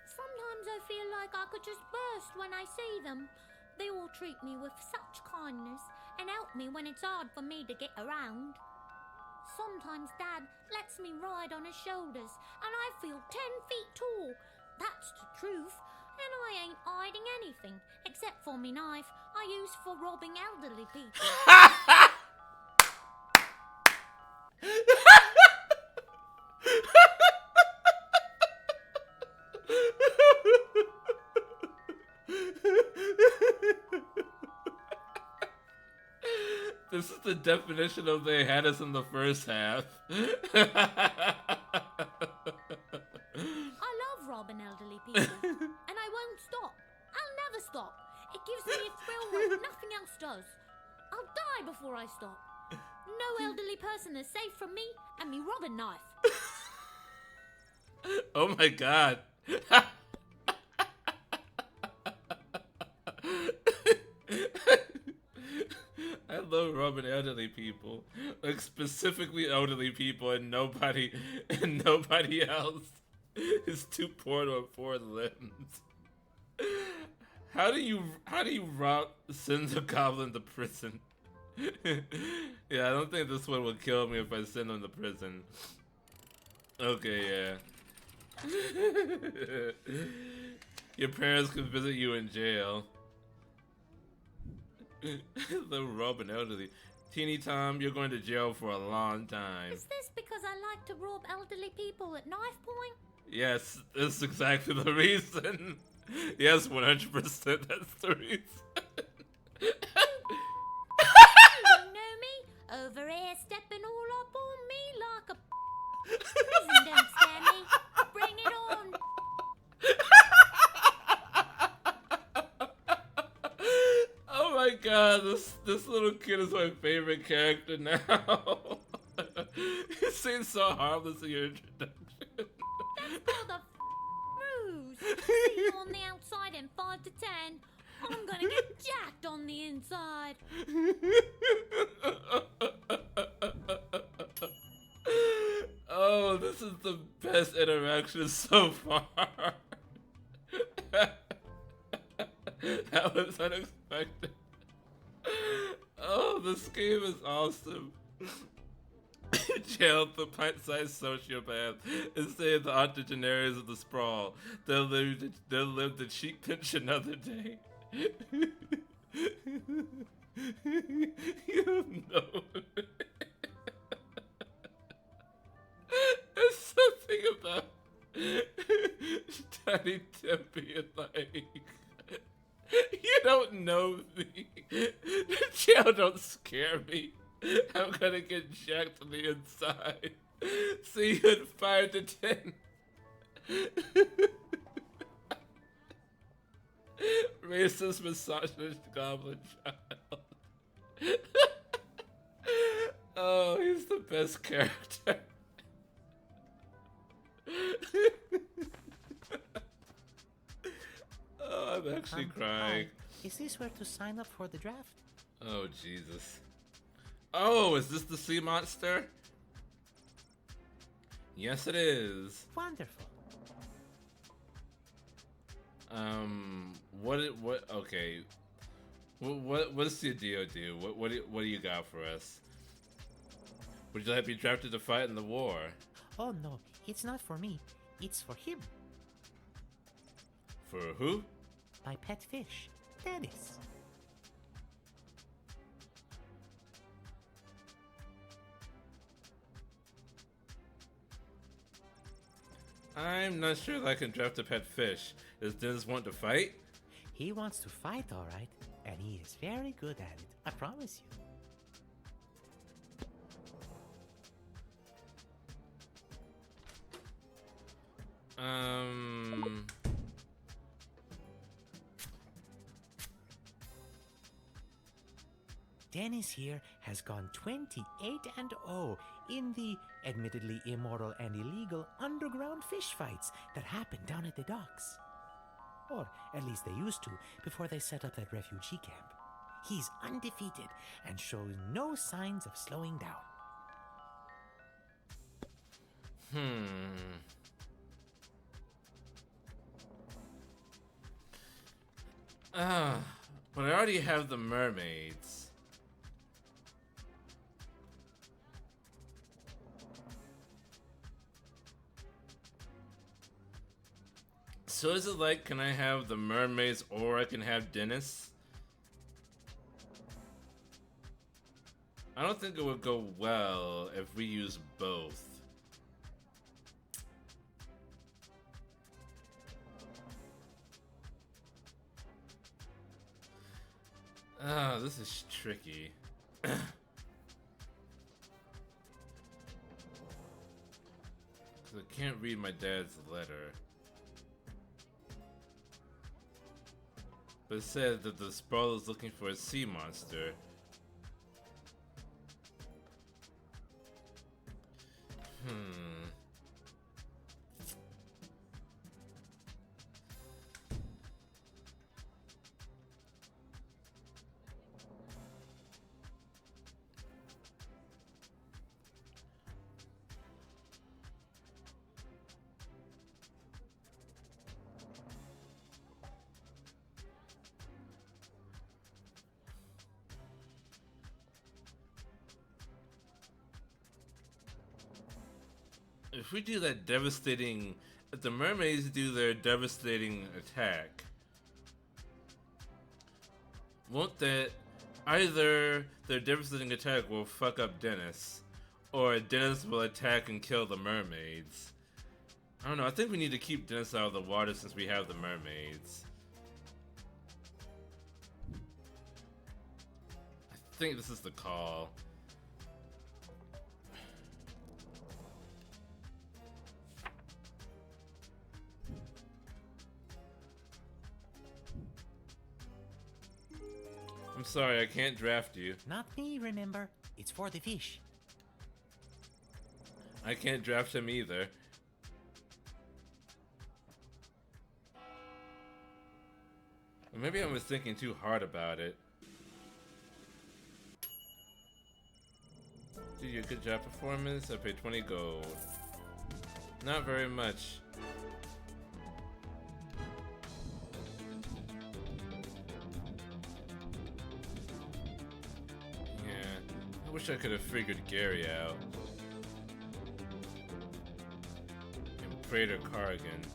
Sometimes I feel like I could just burst when I see them. They all treat me with such kindness and help me when it's hard for me to get around. Sometimes Dad lets me ride on his shoulders and I feel 10 feet tall. That's the truth. And I ain't hiding anything except for me knife I use for robbing elderly people. This is the definition of they had us in the first half. I love robbing elderly people, and I won't stop. I'll never stop. It gives me a thrill like nothing else does. I'll die before I stop. No elderly person is safe from me and me robbing knife. Oh my god. I love robbing elderly people, like specifically elderly people, and nobody else is too poor to afford limbs. How do you send a goblin to prison? Yeah, I don't think this one would kill me if I send him to prison. Okay, yeah. Your parents could visit you in jail. The rob an elderly. Teeny Tom, you're going to jail for a long time. Is this because I like to rob elderly people at knife point? Yes, that's exactly the reason. Yes, 100%, that's the reason. You don't know me? Over here stepping all up on me like a prison don't scare me. Bring it on. Oh my god, this little kid is my favorite character now. He seems so harmless in your introduction. That's called a ruse. See you on the outside in 5 to 10. I'm gonna get jacked on the inside. Oh, this is the best interaction so far. That was unexpected. Oh, this game is awesome. Jail the pint-sized sociopath instead of the octogenaries of the sprawl. They'll live to cheek pinch another day. You know. There's something about Tiny Tim being like, you don't know me. The jail don't scare me. I'm gonna get jacked on the inside. See you in 5 to 10. Racist, misogynist goblin child. Oh, he's the best character. Oh, I'm actually crying. Hi. Is this where to sign up for the draft? Oh, Jesus. Oh, is this the sea monster? Yes, it is. Wonderful. Okay. What's the deal, dude? What do you got for us? Would you like to be drafted to fight in the war? Oh no, it's not for me. It's for him. For who? My pet fish, Dennis. I'm not sure that I can draft a pet fish. Does Dennis want to fight? He wants to fight, all right, and he is very good at it. I promise you. Dennis here has gone 28-0 in the admittedly immoral and illegal underground fish fights that happen down at the docks. Or at least they used to before they set up that refugee camp. He's undefeated and shows no signs of slowing down. But I already have the mermaids. So is it like, can I have the mermaids or I can have Dennis? I don't think it would go well if we use both. This is tricky. I can't read my dad's letter. But it says that the sprawl is looking for a sea monster. If we do that devastating, if the mermaids do their devastating attack, won't that either their devastating attack will fuck up Dennis, or Dennis will attack and kill the mermaids? I don't know. I think we need to keep Dennis out of the water since we have the mermaids. I think this is the call. I'm sorry, I can't draft you. Not me, remember? It's for the fish. I can't draft him either. Maybe I was thinking too hard about it. Do your good job performance. I paid 20 gold. Not very much. I wish I could have figured Gary out. And Prater Carrigan.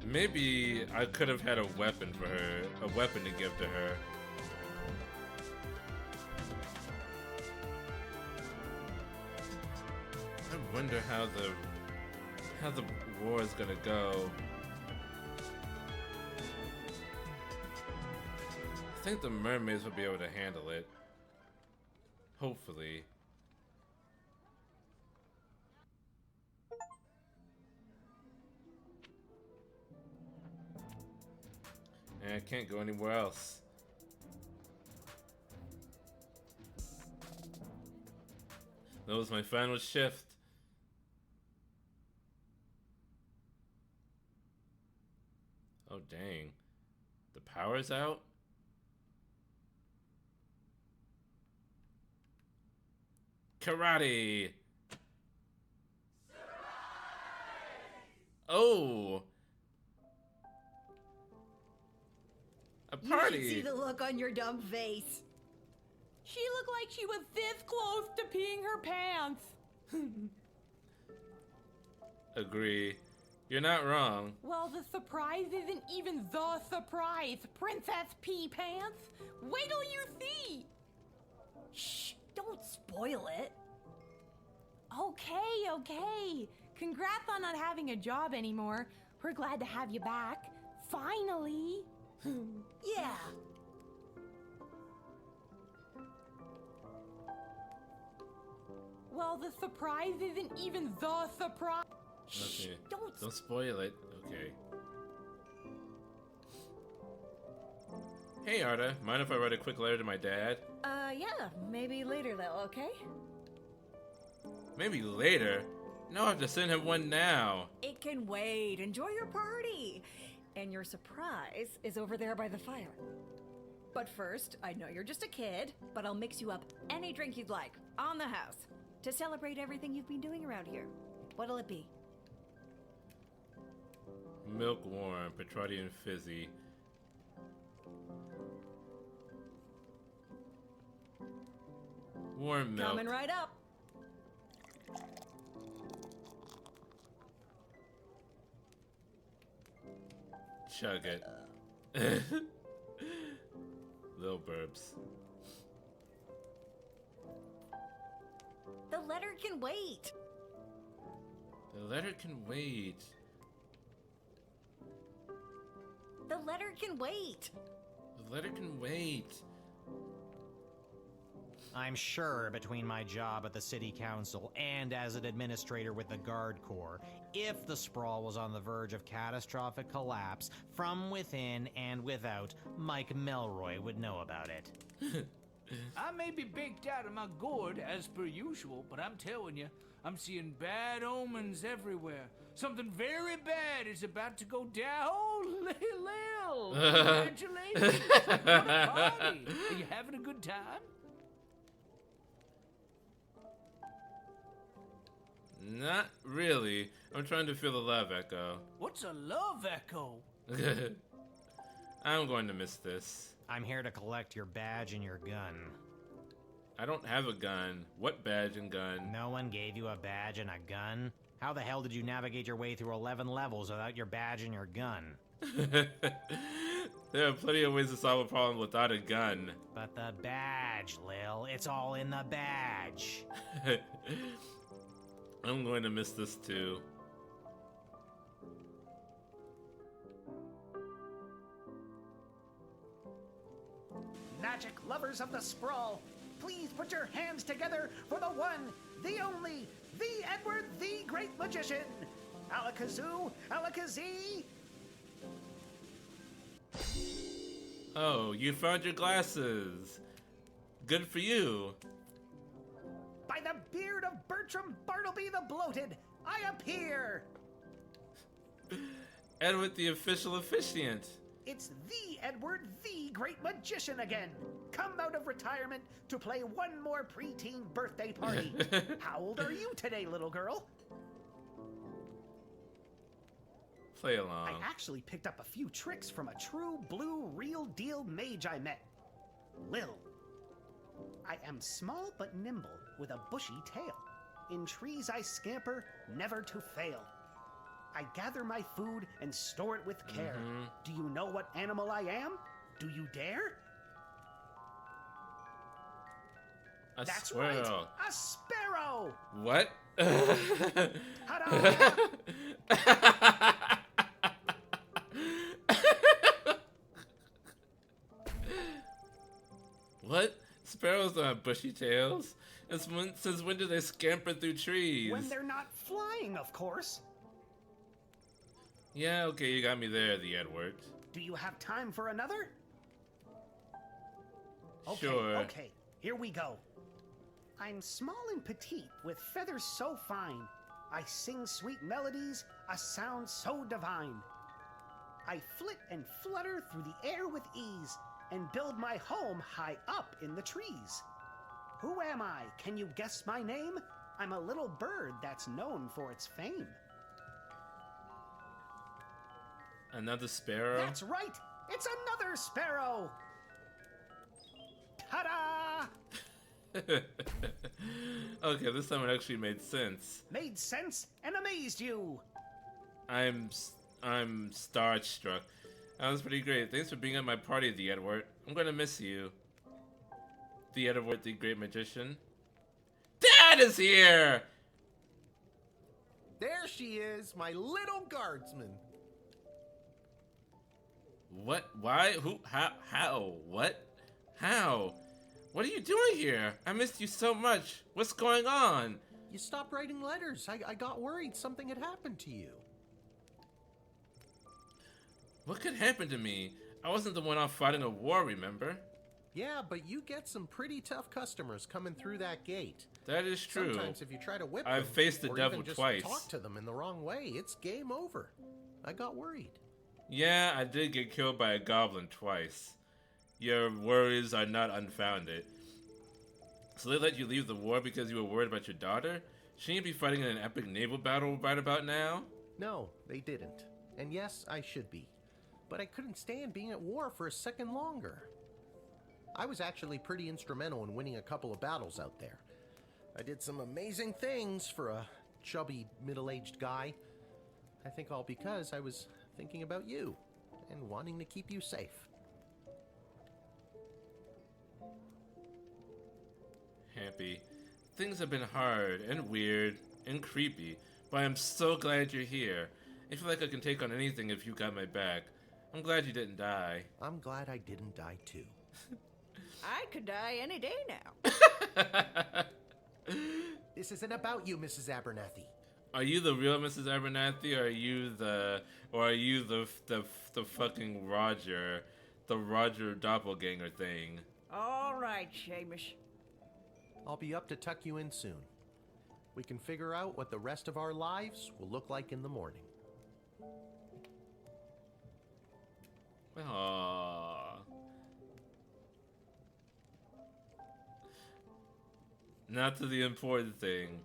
Maybe I could have had a weapon for her, a weapon to give to her. I wonder how the war is gonna go. I think the mermaids will be able to handle it. Hopefully. And I can't go anywhere else. That was my final shift. Oh dang. The power's out? Karate! Oh! A party! You should see the look on your dumb face. She looked like she was this close to peeing her pants. Agree. You're not wrong. Well, the surprise isn't even the surprise, Princess Pea Pants. Wait till you see. Shh, don't spoil it. Okay. Congrats on not having a job anymore. We're glad to have you back. Finally. Yeah. Well, the surprise isn't even the surprise. Okay. Don't. Don't spoil it. Okay. Hey, Arda. Mind if I write a quick letter to my dad? Yeah, maybe later, Lil, okay? Maybe later? No, I have to send him one now. It can wait. Enjoy your party. And your surprise is over there by the fire. But first, I know you're just a kid, but I'll mix you up any drink you'd like, on the house, to celebrate everything you've been doing around here. What'll it be? Milk warm, Petrodian fizzy. Warm milk. Coming right up. Chug it. Little burbs. The letter can wait. The letter can wait. The letter can wait. The letter can wait. I'm sure between my job at the city council and as an administrator with the Guard Corps, if the sprawl was on the verge of catastrophic collapse, from within and without, Mike Melroy would know about it. I may be baked out of my gourd as per usual, but I'm telling you, I'm seeing bad omens everywhere. Something very bad is about to go down. Oh, Lil! Congratulations! What a party! Are you having a good time? Not really. I'm trying to feel the love echo. What's a love echo? I'm going to miss this. I'm here to collect your badge and your gun. I don't have a gun. What badge and gun? No one gave you a badge and a gun? How the hell did you navigate your way through 11 levels without your badge and your gun? There are plenty of ways to solve a problem without a gun. But the badge, Lil. It's all in the badge. I'm going to miss this too. Magic lovers of the sprawl, please put your hands together for the one, the only, the Edward, the Great Magician. Alakazoo, Alakazee. Oh, you found your glasses. Good for you. By the beard of Bertram Bartleby the Bloated, I appear. Edward, the official officiant. It's the Edward, the Great Magician again. Come out of retirement to play one more preteen birthday party. How old are you today, little girl? Play along. I actually picked up a few tricks from a true blue real deal mage I met. Lil. I am small but nimble with a bushy tail. In trees I scamper, never to fail. I gather my food and store it with care. Do you know what animal I am? Do you dare? That's squirrel. Right, a sparrow! What? Ta-da! What? Sparrows don't have bushy tails. Since when do they scamper through trees? When they're not flying, of course. Yeah, okay, you got me there, the Edward. Do you have time for another? Okay, Sure. okay, here we go. I'm small and petite, with feathers so fine. I sing sweet melodies, a sound so divine. I flit and flutter through the air with ease, and build my home high up in the trees. Who am I? Can you guess my name? I'm a little bird that's known for its fame. Another sparrow? That's right! It's another sparrow! Ta-da! Okay, this time it actually made sense. Made sense and amazed you! I'm starstruck. That was pretty great. Thanks for being at my party, the Edward. I'm gonna miss you. The Edward, the Great Magician. Dad is here! There she is, my little guardsman. What? Why? Who? How? What? How? What are you doing here? I missed you so much. What's going on? You stopped writing letters. I got worried something had happened to you. What could happen to me? I wasn't the one off fighting a war, remember? Yeah, but you get some pretty tough customers coming through that gate. That is true. Sometimes if you try to whip I've them, faced the or devil even just twice. talk to them in the wrong way, it's game over. I got worried. Yeah, I did get killed by a goblin twice. Your worries are not unfounded. So they let you leave the war because you were worried about your daughter? Shouldn't you be fighting in an epic naval battle right about now? No, they didn't. And yes, I should be. But I couldn't stand being at war for a second longer. I was actually pretty instrumental in winning a couple of battles out there. I did some amazing things for a chubby, middle-aged guy. I think all because I was thinking about you and wanting to keep you safe. Happy. Things have been hard and weird and creepy, but I'm so glad you're here. I feel like I can take on anything if you got my back. I'm glad you didn't die. I'm glad I didn't die too. I could die any day now. This isn't about you, Mrs. Abernathy. Are you the real Mrs. Abernathy, or are you the fucking Roger, the Roger doppelganger thing? All right, Seamus. I'll be up to tuck you in soon. We can figure out what the rest of our lives will look like in the morning. Aww. Not to the important thing.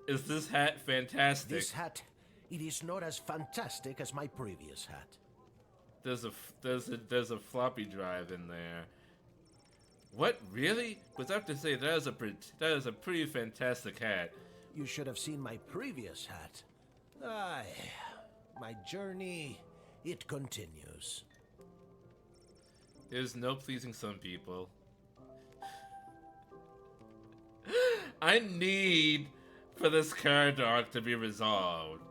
Is this hat fantastic? This hat, it is not as fantastic as my previous hat. There's a floppy drive in there. What, really? Because I have to say that is a pretty fantastic hat. You should have seen my previous hat. Aye, my journey, it continues. There's no pleasing some people. I need for this character arc to be resolved.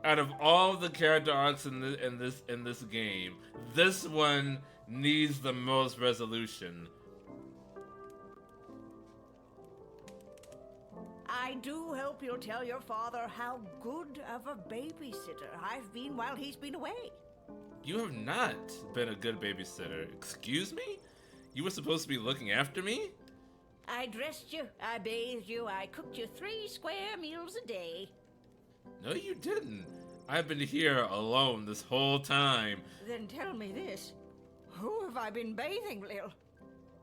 Out of all the character arcs in this game, this one needs the most resolution. I do hope you'll tell your father how good of a babysitter I've been while he's been away. You have not been a good babysitter. Excuse me? You were supposed to be looking after me? I dressed you, I bathed you, I cooked you 3 square meals a day. No, you didn't. I've been here alone this whole time. Then tell me this. Who have I been bathing, Lil?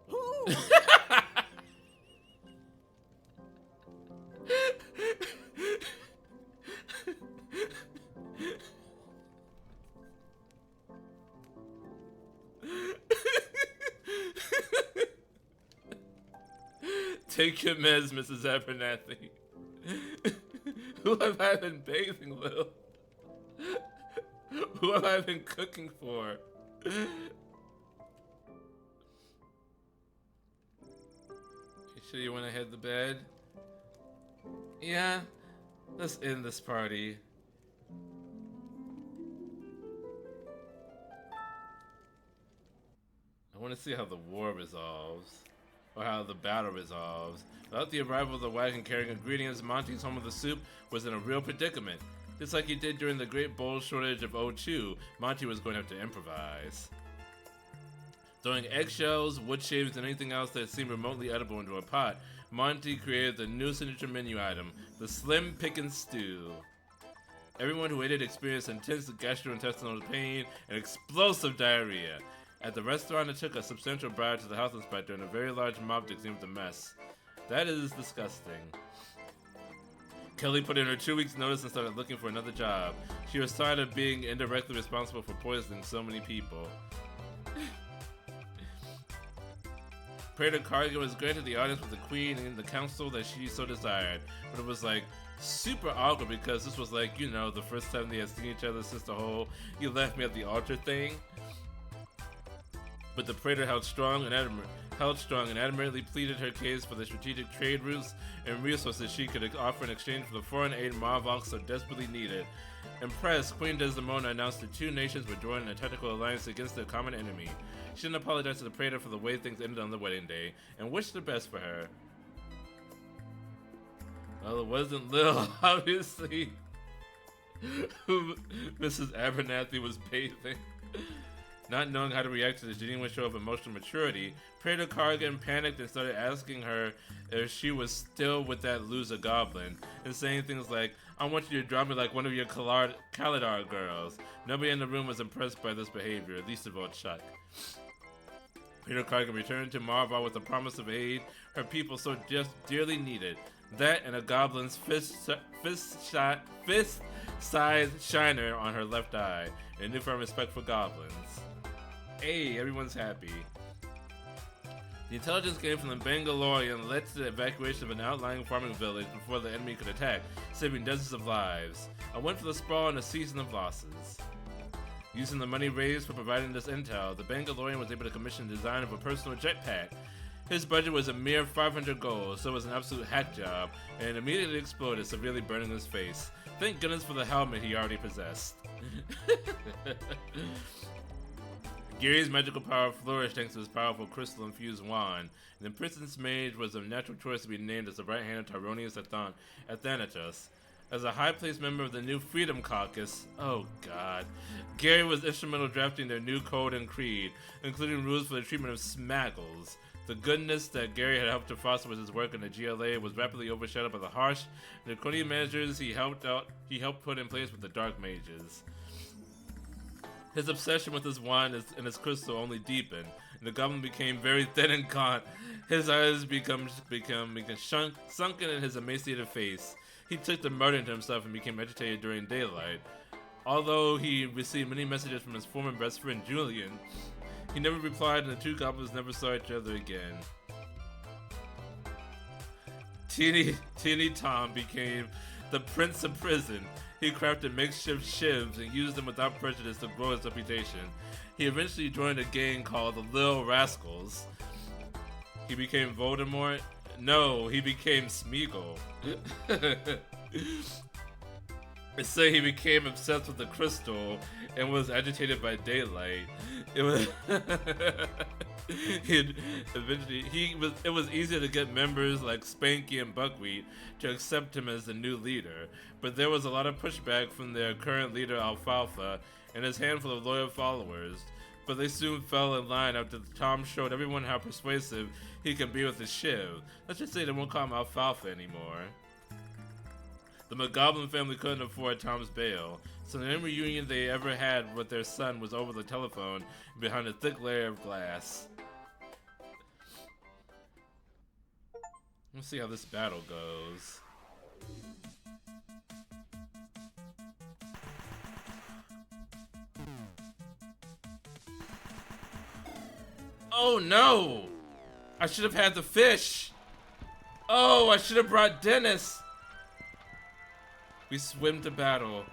Who? Take your meds, Mrs. Abernathy. Who have I been bathing, Lil? Who have I been cooking for? You sure you want to head to bed? Yeah, let's end this party. I want to see how the war resolves. Or how the battle resolves. Without the arrival of the wagon carrying ingredients, Monty's home of the soup was in a real predicament. Just like he did during the great bowl shortage of 02, Monty was going to have to improvise. Throwing eggshells, wood chips, and anything else that seemed remotely edible into a pot, Monty created the new signature menu item, the Slim Pickin' Stew. Everyone who ate it experienced intense gastrointestinal pain and explosive diarrhea. At the restaurant, it took a substantial bribe to the health inspector and a very large mop to clean up the mess. That is disgusting. Kelly put in her 2 weeks notice and started looking for another job. She was tired of being indirectly responsible for poisoning so many people. Praetor Cargill was granted the audience with the queen and the council that she so desired, but it was like super awkward because this was like, you know, the first time they had seen each other since the whole "you left me at the altar" thing. But the praetor held strong and adamantly pleaded her case for the strategic trade routes and resources she could offer in exchange for the foreign aid Marvox so desperately needed. Impressed, Queen Desdemona announced the 2 nations were joining a tactical alliance against their common enemy. She didn't apologize to the praetor for the way things ended on the wedding day, and wished the best for her. Well, it wasn't Lil, obviously. Who Mrs. Abernathy was bathing. Not knowing how to react to this genuine show of emotional maturity, Praetor Cargan panicked and started asking her if she was still with that loser goblin, and saying things like, "I want you to drop me like one of your Kaladar girls." Nobody in the room was impressed by this behavior, least of all Chuck. Praetor Cargan returned to Marvar with a promise of aid her people so just dearly needed. That and a goblin's fist-sized shiner on her left eye, and a newfound respect for goblins. Hey, everyone's happy. The intelligence gained from the Bangalorian led to the evacuation of an outlying farming village before the enemy could attack, saving dozens of lives. I went for the sprawl in a season of losses. Using the money raised for providing this intel, the Bangalorian was able to commission the design of a personal jetpack. His budget was a mere 500 gold, so it was an absolute hack job, and immediately exploded, severely burning his face. Thank goodness for the helmet he already possessed. Gary's magical power flourished thanks to his powerful crystal-infused wand, and the Prince's Mage was a natural choice to be named as the right hand of Tyronius Athanatos. As a high-placed member of the new Freedom Caucus, oh god, Gary was instrumental drafting their new code and creed, including rules for the treatment of smaggles. The goodness that Gary had helped to foster with his work in the GLA was rapidly overshadowed by the harsh, draconian measures he helped put in place with the Dark Mages. His obsession with his wand and his crystal only deepened, and the goblin became very thin and gaunt. His eyes become sunken in his emaciated face. He took to murdering himself and became agitated during daylight. Although he received many messages from his former best friend Julian, he never replied, and the two goblins never saw each other again. Teeny Tom became the Prince of Prison. He crafted makeshift shivs and used them without prejudice to grow his reputation. He eventually joined a gang called the Lil Rascals. He became Voldemort? No, he became Smeagol. They say he became obsessed with the crystal and was agitated by daylight. It was it was easier to get members like Spanky and Buckwheat to accept him as the new leader, but there was a lot of pushback from their current leader Alfalfa and his handful of loyal followers. But they soon fell in line after Tom showed everyone how persuasive he can be with his shiv. Let's just say they won't call him Alfalfa anymore. The McGoblin family couldn't afford Tom's bail, so the only reunion they ever had with their son was over the telephone behind a thick layer of glass. Let's see how this battle goes. Oh no! I should have had the fish! Oh, I should have brought Dennis! We swim to battle.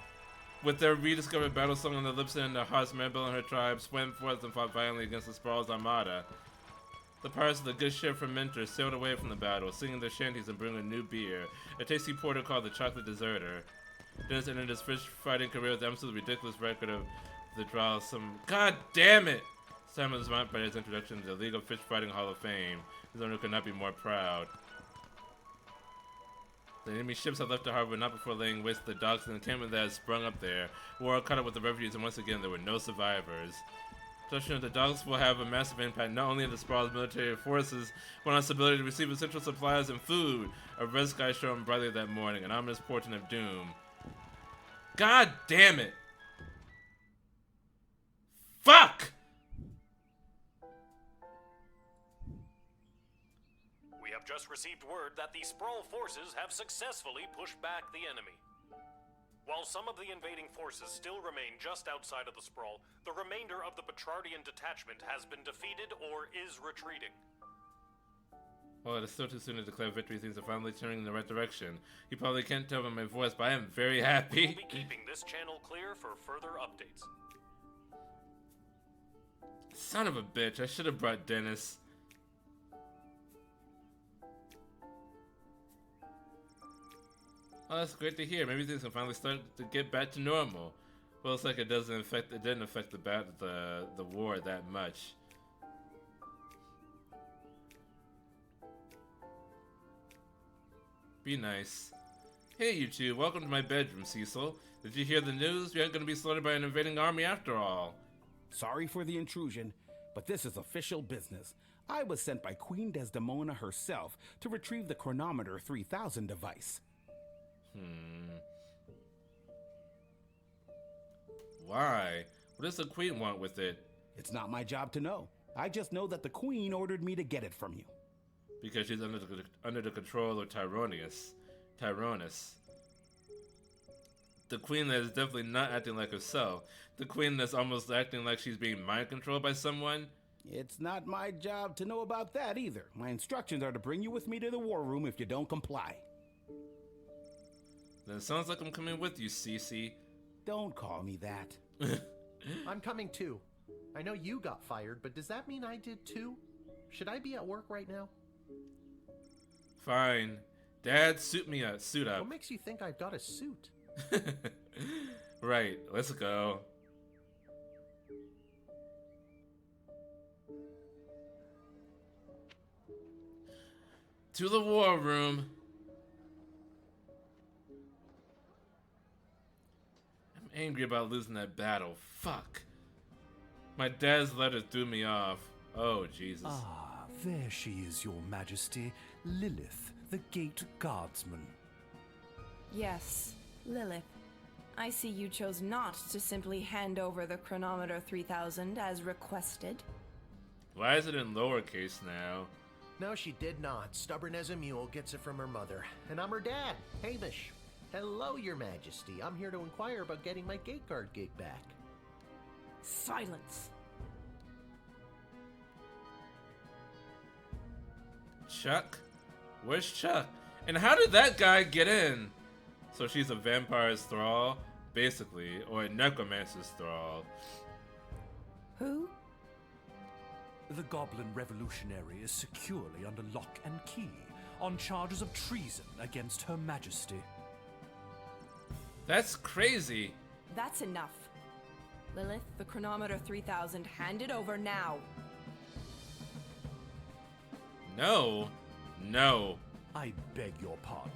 With their rediscovered battle song on their lips and the Haas Mabel and her tribe swam forth and fought violently against the Sprawl's armada. The pirates of the good ship from Mentor sailed away from the battle, singing their shanties and bringing new beer, a tasty porter called the Chocolate Deserter. Dennis ended his fish fighting career with the absolutely ridiculous record of the draw some. God damn it! Simon was marked by his introduction to the League of Fish Fighting Hall of Fame. His owner could not be more proud. The enemy ships had left the harbor not before laying waste to the docks and the encampment that had sprung up there. War caught up with the refugees, and once again there were no survivors. Destruction of the docks will have a massive impact not only on the Sprawl's military forces, but on its ability to receive essential supplies and food. A red sky shone brightly that morning, an ominous portent of doom. God damn it! Fuck! We have just received word that the Sprawl forces have successfully pushed back the enemy. While some of the invading forces still remain just outside of the Sprawl, the remainder of the Petrardian detachment has been defeated or is retreating. Well, it is still too soon to declare victory. Things are finally turning in the right direction. You probably can't tell by my voice, but I am very happy. We'll be keeping this channel clear for further updates. Son of a bitch, I should have brought Dennis. Oh, that's great to hear. Maybe things can finally start to get back to normal. Well, it's like it didn't affect the war that much. Be nice. Hey, you two. Welcome to my bedroom, Cecil. Did you hear the news? We aren't going to be slaughtered by an invading army after all. Sorry for the intrusion, but this is official business. I was sent by Queen Desdemona herself to retrieve the Chronometer 3000 device. Why? What does the Queen want with it? It's not my job to know. I just know that the Queen ordered me to get it from you. Because she's under the control of Tyronius. The Queen that is definitely not acting like herself. The Queen that's almost acting like she's being mind controlled by someone. It's not my job to know about that either. My instructions are to bring you with me to the war room if you don't comply. Then it sounds like I'm coming with you, Cece. Don't call me that. I'm coming too. I know you got fired, but does that mean I did too? Should I be at work right now? Fine. Dad, suit up. What makes you think I've got a suit? Right, let's go. To the war room. I'm angry about losing that battle. Fuck. My dad's letter threw me off. Oh, Jesus. Ah, there she is, Your Majesty. Lilith, the Gate Guardsman. Yes, Lilith. I see you chose not to simply hand over the Chronometer 3000 as requested. Why is it in lowercase now? No, she did not. Stubborn as a mule, gets it from her mother. And I'm her dad, Hamish. Hello, Your Majesty. I'm here to inquire about getting my gate guard gig back. Silence. Chuck? Where's Chuck? And how did that guy get in? So she's a vampire's thrall, basically, or a necromancer's thrall. Who? The Goblin Revolutionary is securely under lock and key on charges of treason against Her Majesty. That's crazy. That's enough. Lilith, the Chronometer 3000, hand it over now. No. No. I beg your pardon.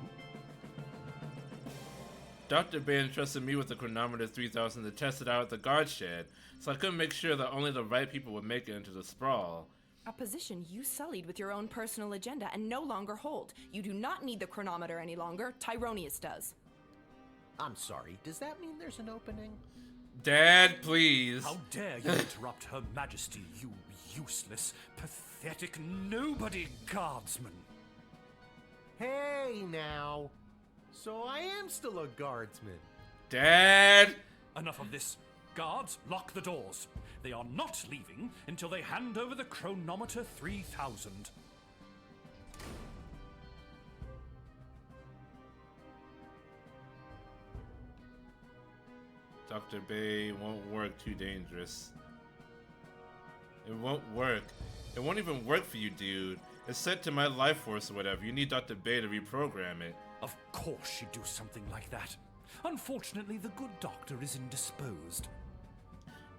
Dr. Bay entrusted me with the Chronometer 3000 to test it out at the guard shed, so I couldn't make sure that only the right people would make it into the sprawl. A position you sullied with your own personal agenda and no longer hold. You do not need the chronometer any longer. Tyronius does. I'm sorry, does that mean there's an opening? Dad, please. How dare you interrupt Her Majesty, you useless, pathetic nobody guardsman. Hey, now. So I am still a guardsman. Dad! Enough of this. Guards, lock the doors. They are not leaving until they hand over the Chronometer 3000. Dr. Bay won't work, too dangerous. It won't work. It won't even work for you, dude. It's set to my life force or whatever. You need Dr. Bay to reprogram it. Of course she'd do something like that. Unfortunately, the good doctor is indisposed.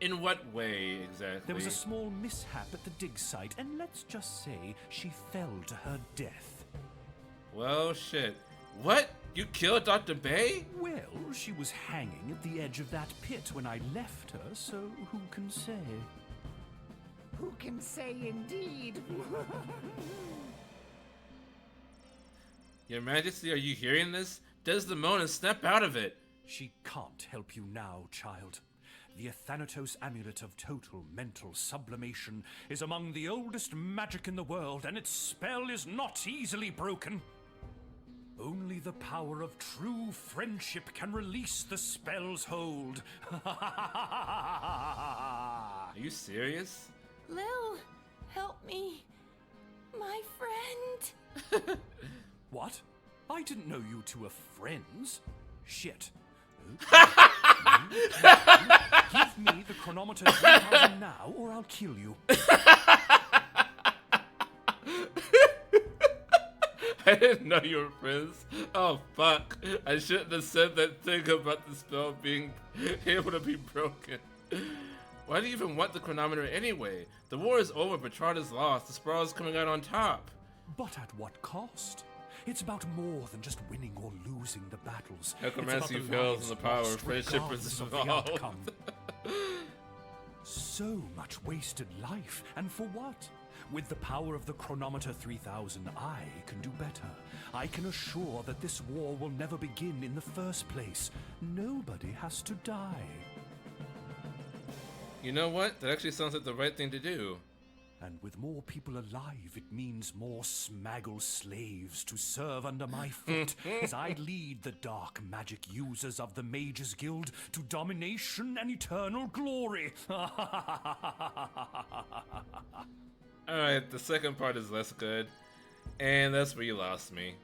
In what way, exactly? There was a small mishap at the dig site, and let's just say she fell to her death. Well, shit. What? You killed Dr. Bay? Well, she was hanging at the edge of that pit when I left her, so who can say? Who can say indeed? Your Majesty, are you hearing this? Desdemona, snap out of it! She can't help you now, child. The Athanatos Amulet of Total Mental Sublimation is among the oldest magic in the world, and its spell is not easily broken. Only the power of true friendship can release the spell's hold. Are you serious? Lil, help me. My friend. What? I didn't know you two were friends. Shit. Give me the Chronometer 3000 now, or I'll kill you. I didn't know you were friends. Oh, fuck. I shouldn't have said that thing about the spell being able to be broken. Why do you even want the chronometer anyway? The war is over, Bertrand is lost. The sprawl is coming out on top. But at what cost? It's about more than just winning or losing the battles. Necromancy It's about fails lives and the power of lost friendship regardless is of the involved. outcome. So much wasted life, and for what? With the power of the Chronometer 3000, I can do better. I can assure that this war will never begin in the first place. Nobody has to die. You know what? That actually sounds like the right thing to do. And with more people alive, it means more smaggle slaves to serve under my foot as I lead the dark magic users of the Mages Guild to domination and eternal glory. Alright, the second part is less good. And that's where you lost me.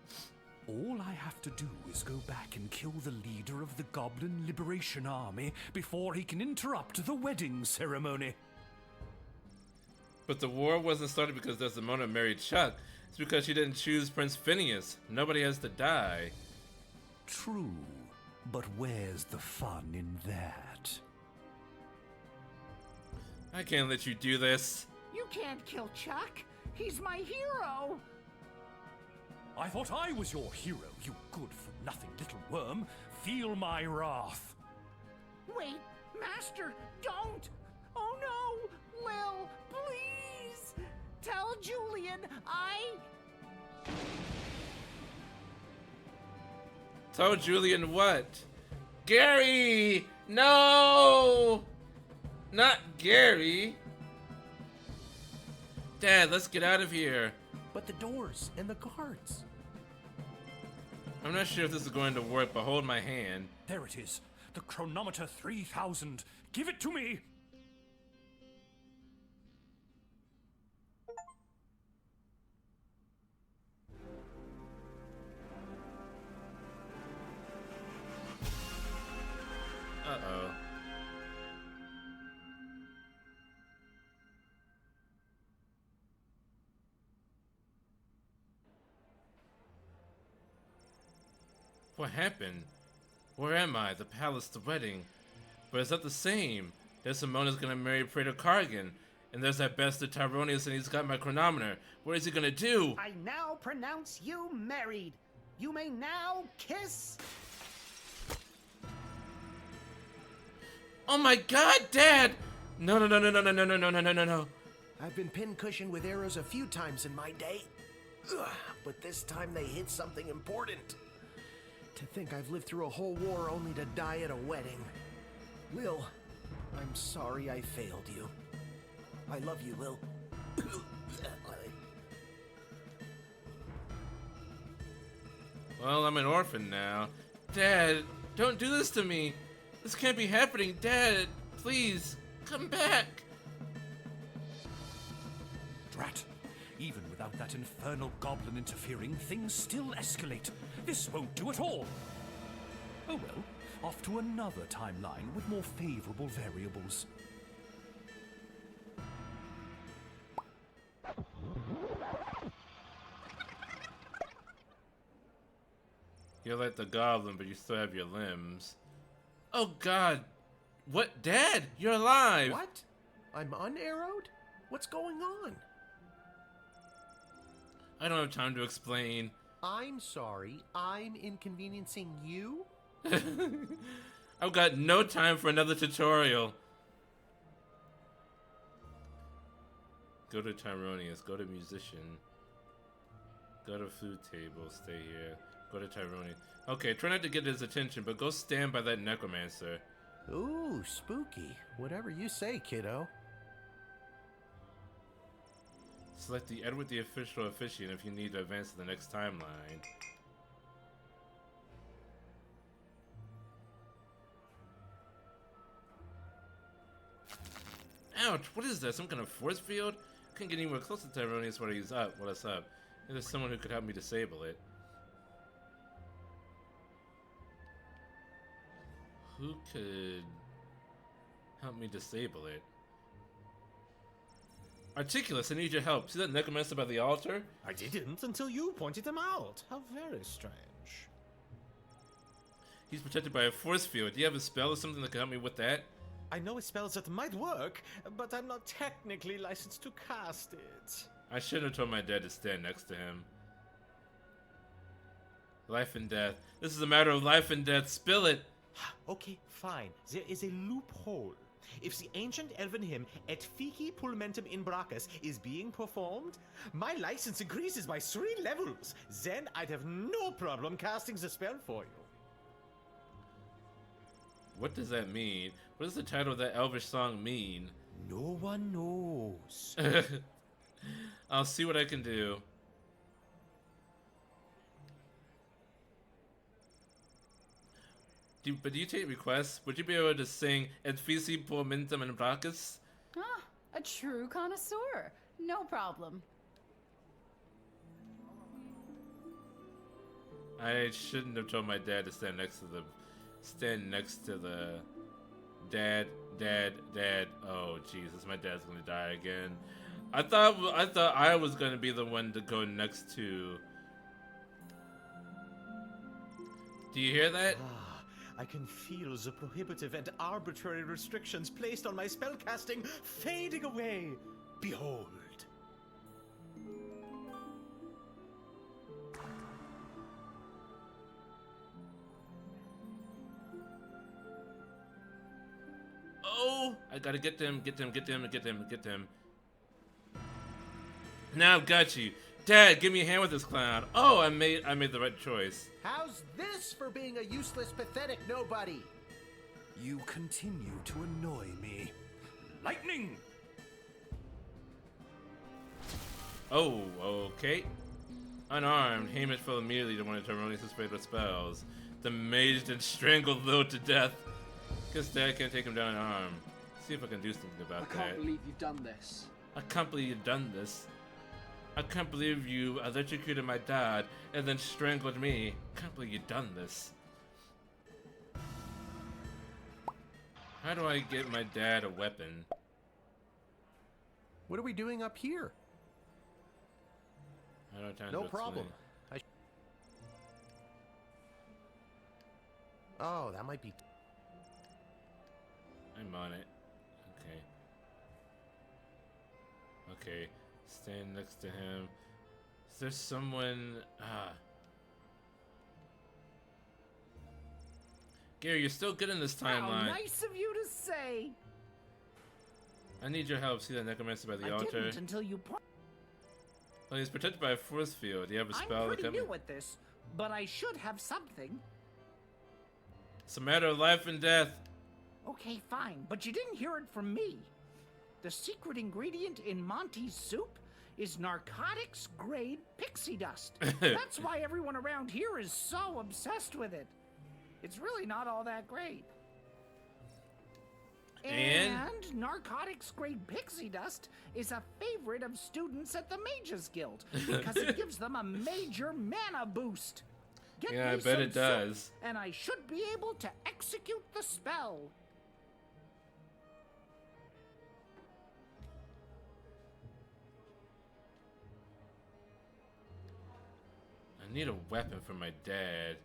All I have to do is go back and kill the leader of the Goblin Liberation Army before he can interrupt the wedding ceremony. But the war wasn't started because Desdemona married Chuck. It's because she didn't choose Prince Phineas. Nobody has to die. True, but where's the fun in that? I can't let you do this. You can't kill Chuck. He's my hero. I thought I was your hero, you good-for-nothing little worm. Feel my wrath. Wait, Master, don't! Oh no! Lil, please! Tell Julian Tell Julian what? Gary! No! Not Gary! Dad, let's get out of here. But the doors and the guards. I'm not sure if this is going to work, but hold my hand. There it is. The Chronometer 3000. Give it to me! Uh-oh. What happened? Where am I? The palace, the wedding. But it's not the same. Desdemona's gonna marry Praetor Cargan. And there's that bastard Tyronius and he's got my chronometer. What is he gonna do? I now pronounce you married. You may now kiss. Oh my god, Dad! No, no, no, no, no, no, no, no, no, no, no, no. I've been pincushioned with arrows a few times in my day. Ugh, but this time they hit something important. To think I've lived through a whole war only to die at a wedding. Lil, I'm sorry I failed you. I love you, Lil. Well, I'm an orphan now. Dad, don't do this to me. This can't be happening. Dad, please, come back. Drat. Even without that infernal goblin interfering, things still escalate. This won't do at all. Oh well, off to another timeline with more favorable variables. You're like the goblin, but you still have your limbs. Oh god! What? Dad, you're alive! What? I'm unarrowed? What's going on? I don't have time to explain. I'm sorry, I'm inconveniencing you? I've got no time for another tutorial. Go to Tyronius, go to musician. Go to food table, stay here. Go to Tyronius. Okay, try not to get his attention, but go stand by that necromancer. Ooh, spooky. Whatever you say, kiddo. Select the Edward the Official Officiant if you need to advance to the next timeline. Ouch, what is that? Some kind of force field? I can't get anywhere close to Tyronius while he's up. While it's up. Maybe there's someone who could help me disable it. Who could help me disable it? Articulus, I need your help. See that necromancer by the altar? I didn't until you pointed him out. How very strange. He's protected by a force field. Do you have a spell or something that can help me with that? I know a spell that might work, but I'm not technically licensed to cast it. I should have told my dad to stand next to him. Life and death. This is a matter of life and death. Spill it. Okay, fine. There is a loophole. If the ancient elven hymn Et Fici Pulmentum in Brachus is being performed, my license increases by 3 levels. Then I'd have no problem casting the spell for you. What does that mean? What does the title of that elvish song mean? No one knows. I'll see what I can do. But do you take requests? Would you be able to sing Et Fici Pulmentum in Brachus? Ah, a true connoisseur. No problem. I shouldn't have told my dad to stand next to the dad. Oh Jesus, my dad's gonna die again. I thought I was gonna be the one to go next to. Do you hear that? I can feel the prohibitive and arbitrary restrictions placed on my spellcasting fading away. Behold. Oh, I gotta get them. Now I've got you. Dad, give me a hand with this clown. Oh, I made the right choice. How's this for being a useless, pathetic nobody? You continue to annoy me. Lightning! Oh, okay. Unarmed, Hamish fell immediately to one of Termonius' favorite spells. The mage then strangled Lil to death. Guess Dad can't take him down unarmed. See if I can do something about that. I can't believe you've done this. I can't believe you've done this. I can't believe you electrocuted my dad and then strangled me. I can't believe you've done this. How do I get my dad a weapon? What are we doing up here? I don't have time No to problem. explain. Oh, that might be... I'm on it. Okay. Stand next to him. Is there someone... Gary, you're still good in this timeline. How nice of you to say. I need your help. See that necromancer by the I altar? didn't until you point. Well, he's protected by a force field. Do you have a spell? I'm pretty that new at this, but I should have something. It's a matter of life and death. Okay, fine, but you didn't hear it from me. The secret ingredient in Monty's soup is narcotics-grade pixie dust. That's why everyone around here is so obsessed with it. It's really not all that great. And narcotics-grade pixie dust is a favorite of students at the Mages Guild because it gives them a major mana boost. Get Yeah, me I bet some it does. soup, and I should be able to execute the spell. I need a weapon for my dad.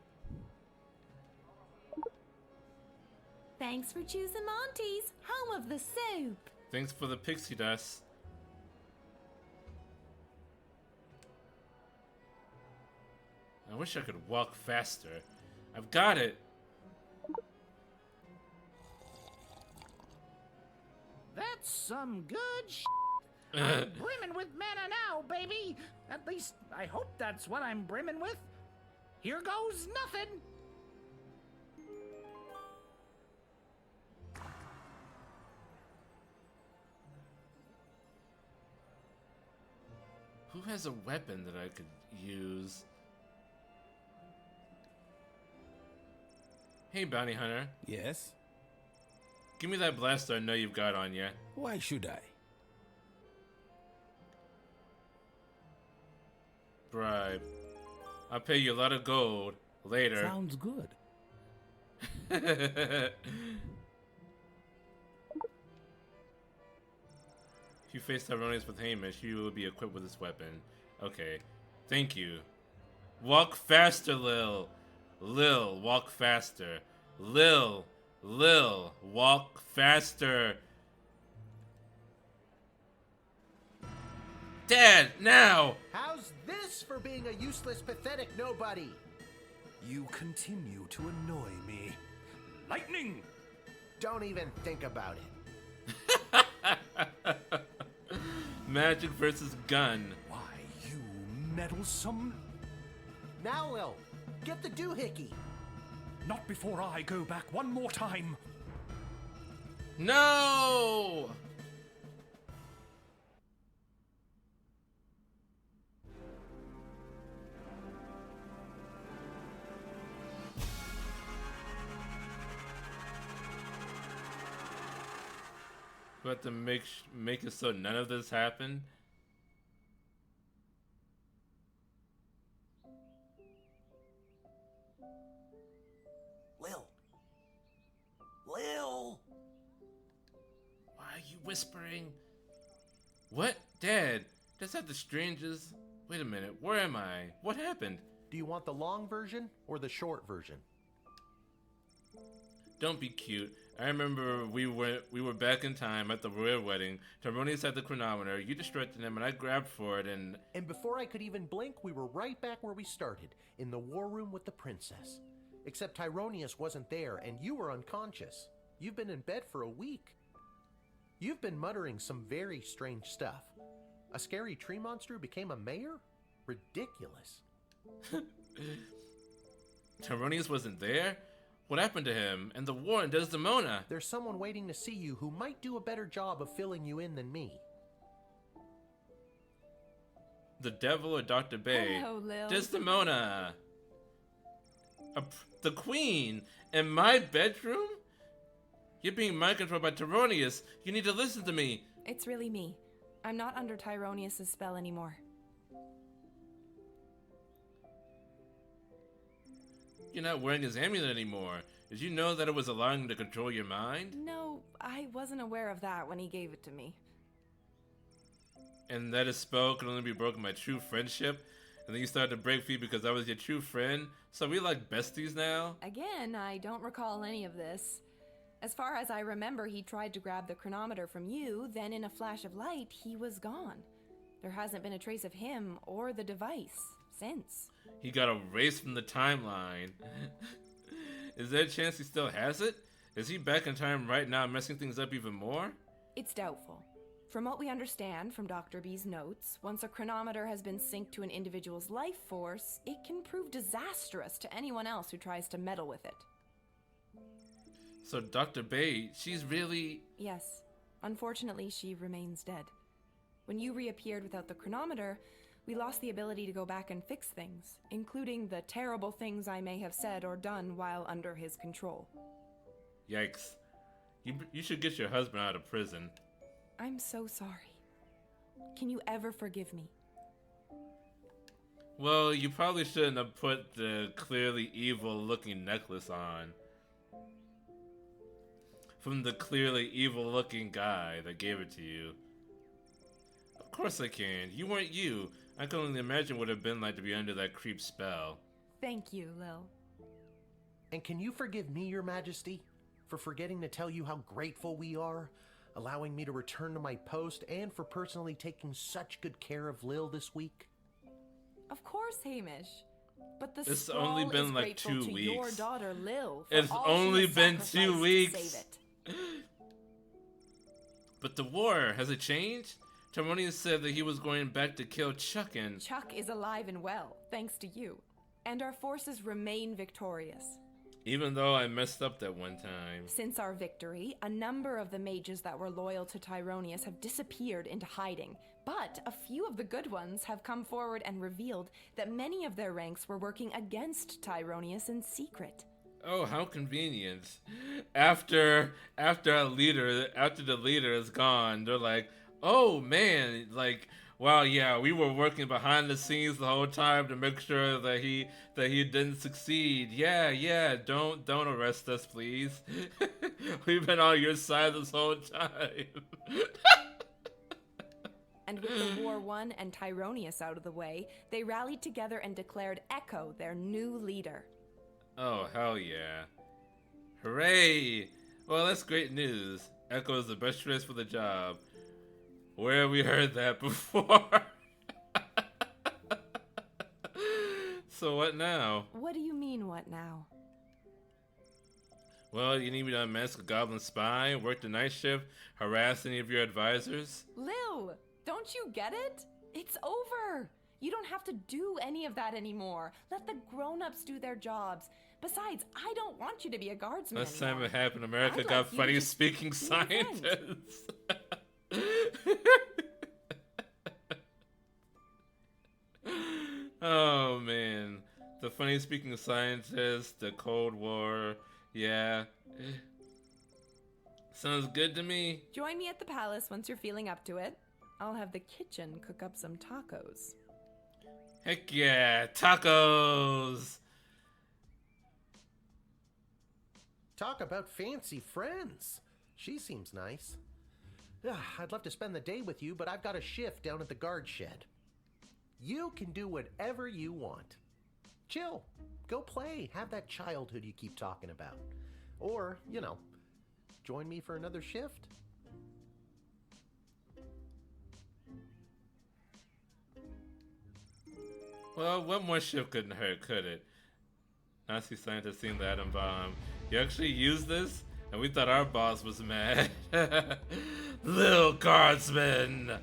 Thanks for choosing Monty's, home of the soup. Thanks for the pixie dust. I wish I could walk faster. I've got it. That's some good I'm brimming with mana now, baby. At least, I hope that's what I'm brimming with. Here goes nothing. Who has a weapon that I could use? Hey, bounty hunter. Yes? Give me that blaster I know you've got on you. Why should I? Bribe. I'll pay you a lot of gold later. Sounds good. If you face Tyronius with Hamish, you will be equipped with this weapon. Okay. Thank you. Walk faster, Lil. Lil, walk faster. Lil, walk faster. Dad, now! How's this for being a useless, pathetic nobody? You continue to annoy me. Lightning! Don't even think about it. Magic versus gun. Why, you meddlesome... Now, Lil, get the doohickey. Not before I go back one more time. No! We have to make it so none of this happened. Lil. Lil. Why are you whispering? What? Dad? That's not the strangest. Wait a minute. Where am I? What happened? Do you want the long version or the short version? Don't be cute. I remember we were back in time at the royal wedding. Tyronius had the chronometer. You distracted him, and I grabbed for it, and before I could even blink, we were right back where we started, in the war room with the princess. Except Tyronius wasn't there, and you were unconscious. You've been in bed for a week. You've been muttering some very strange stuff. A scary tree monster became a mayor? Ridiculous. Tyronius wasn't there? What happened to him? And the war in Desdemona? There's someone waiting to see you who might do a better job of filling you in than me. The devil or Dr. Bay? Hello, Lil. Desdemona! The queen? In my bedroom? You're being mind-controlled by Tyronius. You need to listen to me. It's really me. I'm not under Tyronius' spell anymore. You're not wearing his amulet anymore. Did you know that it was allowing him to control your mind? No, I wasn't aware of that when he gave it to me. And that his spell could only be broken by true friendship? And then you started to break free because I was your true friend? So we like besties now? Again, I don't recall any of this. As far as I remember, he tried to grab the chronometer from you, then in a flash of light, he was gone. There hasn't been a trace of him or the device since. He got erased from the timeline. Is there a chance he still has it? Is he back in time right now messing things up even more? It's doubtful. From what we understand from Dr. B's notes, once a chronometer has been synced to an individual's life force, it can prove disastrous to anyone else who tries to meddle with it. So Dr. Bay, she's really... Yes. Unfortunately, she remains dead. When you reappeared without the chronometer, we lost the ability to go back and fix things, including the terrible things I may have said or done while under his control. Yikes. You should get your husband out of prison. I'm so sorry. Can you ever forgive me? Well, you probably shouldn't have put the clearly evil-looking necklace on. From the clearly evil-looking guy that gave it to you. Of course I can. You weren't you. I can only imagine what it would have been like to be under that creep spell. Thank you, Lil. And can you forgive me, Your Majesty, for forgetting to tell you how grateful we are, allowing me to return to my post, and for personally taking such good care of Lil this week? Of course, Hamish. But the It's scroll only been is like grateful 2 to weeks. your daughter, Lil, for It's all only she has been 2 sacrificed to weeks. save it. But the war, has it changed? Tyronius said that he was going back to kill Chuck and... Chuck is alive and well, thanks to you. And our forces remain victorious. Even though I messed up that one time. Since our victory, a number of the mages that were loyal to Tyronius have disappeared into hiding. But a few of the good ones have come forward and revealed that many of their ranks were working against Tyronius in secret. Oh, how convenient. After the leader is gone, they're like, oh man, like, wow, yeah, we were working behind the scenes the whole time to make sure that he didn't succeed. Yeah, don't arrest us, please. We've been on your side this whole time. And with the war won and Tyronius out of the way, they rallied together and declared Echo their new leader. Oh, hell yeah. Hooray! Well, that's great news. Echo is the best choice for the job. Where have we heard that before? So what now? What do you mean, what now? Well, you need me to unmask a goblin spy, work the night shift, harass any of your advisors? Lil, don't you get it? It's over. You don't have to do any of that anymore. Let the grown-ups do their jobs. Besides, I don't want you to be a guardsman Last time anymore. it happened, America I'd got like you to funny just speaking invent. scientists. Oh man, the funny speaking scientists, the Cold War, yeah. Sounds good to me. Join me at the palace once you're feeling up to it. I'll have the kitchen cook up some tacos. Heck yeah, tacos! Talk about fancy friends. She seems nice. I'd love to spend the day with you, but I've got a shift down at the guard shed. You can do whatever you want. Chill. Go play. Have that childhood you keep talking about. Or, you know, join me for another shift. Well, one more shift couldn't hurt, could it? Nazi scientists seen the atom bomb. You actually used this? And we thought our boss was mad. Little guardsman!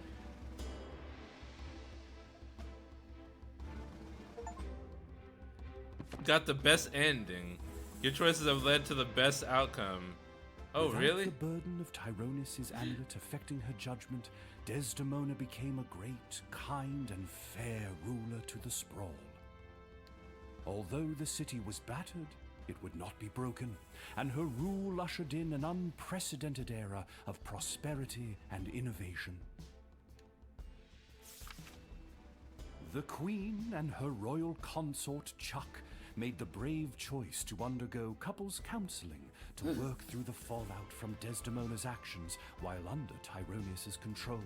Got the best ending. Your choices have led to the best outcome. Oh, Without really? the burden of Tyronis' amulet affecting her judgment, Desdemona became a great, kind, and fair ruler to the sprawl. Although the city was battered, it would not be broken, and her rule ushered in an unprecedented era of prosperity and innovation. The Queen and her royal consort Chuck made the brave choice to undergo couples counseling to work through the fallout from Desdemona's actions while under Tyronis' control.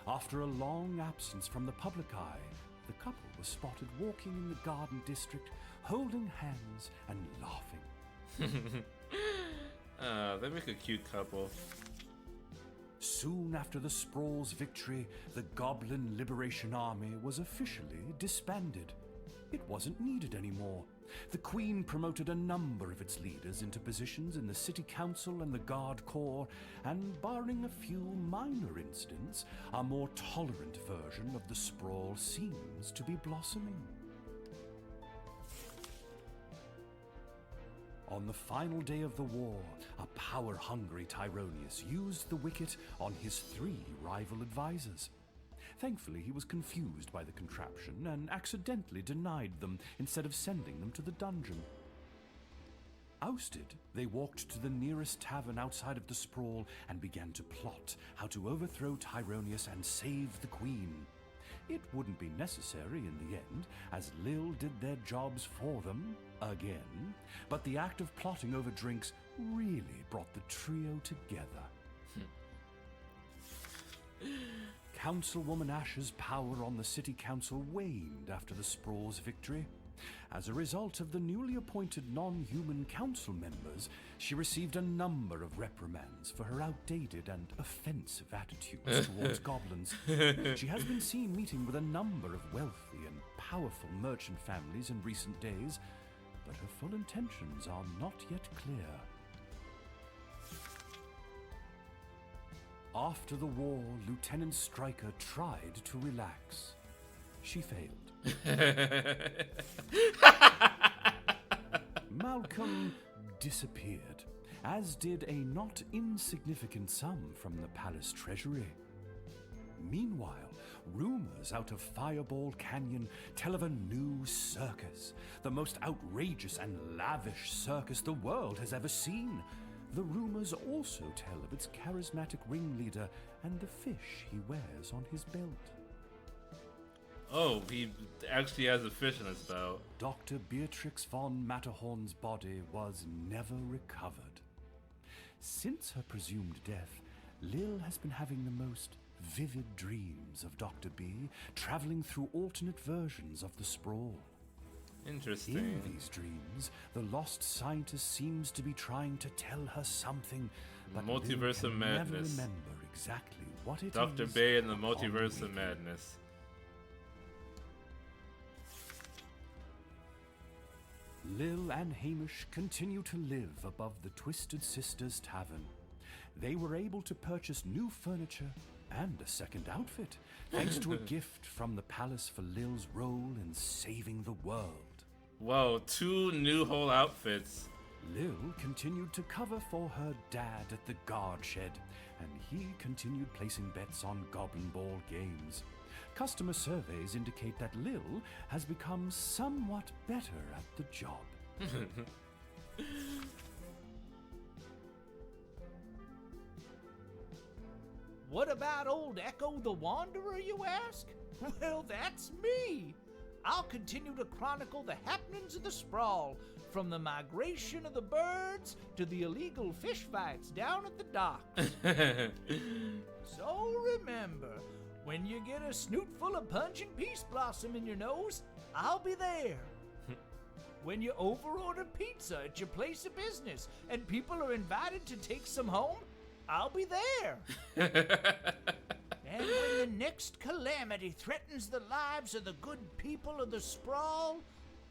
After a long absence from the public eye, the couple was spotted walking in the garden district, holding hands and laughing. They make a cute couple. Soon after the Sprawl's victory, the Goblin Liberation Army was officially disbanded. It wasn't needed anymore. The Queen promoted a number of its leaders into positions in the City Council and the Guard Corps, and barring a few minor incidents, a more tolerant version of the Sprawl seems to be blossoming. On the final day of the war, a power-hungry Tyronius used the wicket on his 3 rival advisors. Thankfully, he was confused by the contraption and accidentally denied them instead of sending them to the dungeon. Ousted, they walked to the nearest tavern outside of the Sprawl and began to plot how to overthrow Tyronius and save the Queen. It wouldn't be necessary in the end, as LIL did their jobs for them, again, but the act of plotting over drinks really brought the trio together. Councilwoman Ash's power on the City Council waned after the Sprawl's victory. As a result of the newly appointed non-human council members, she received a number of reprimands for her outdated and offensive attitudes towards goblins. She has been seen meeting with a number of wealthy and powerful merchant families in recent days, but her full intentions are not yet clear. After the war, Lieutenant Stryker tried to relax. She failed. Malcolm disappeared, as did a not insignificant sum from the palace treasury. Meanwhile, rumors out of Fireball Canyon tell of a new circus, the most outrageous and lavish circus the world has ever seen. The rumors also tell of its charismatic ringleader and the fish he wears on his belt. Oh, he actually has a fish in his belt. Dr. Beatrix von Matterhorn's body was never recovered. Since her presumed death, Lil has been having the most vivid dreams of Dr. B, traveling through alternate versions of the Sprawl. Interesting. In these dreams, the lost scientist seems to be trying to tell her something, but Multiverse Lil of can never Madness. remember exactly what it Dr. is. Bay and the upon Multiverse of waking. Madness. Lil and Hamish continue to live above the Twisted Sisters Tavern. They were able to purchase new furniture and a second outfit, thanks to a gift from the palace for Lil's role in saving the world. Whoa, 2 new whole outfits. Lil continued to cover for her dad at the guard shed, and he continued placing bets on Goblin Ball games. Customer surveys indicate that Lil has become somewhat better at the job. What about old Echo the Wanderer, you ask? Well, that's me. I'll continue to chronicle the happenings of the sprawl, from the migration of the birds to the illegal fish fights down at the docks. So remember, when you get a snoot full of pungent peace blossom in your nose, I'll be there. When you overorder pizza at your place of business and people are invited to take some home, I'll be there. And when the next calamity threatens the lives of the good people of the sprawl,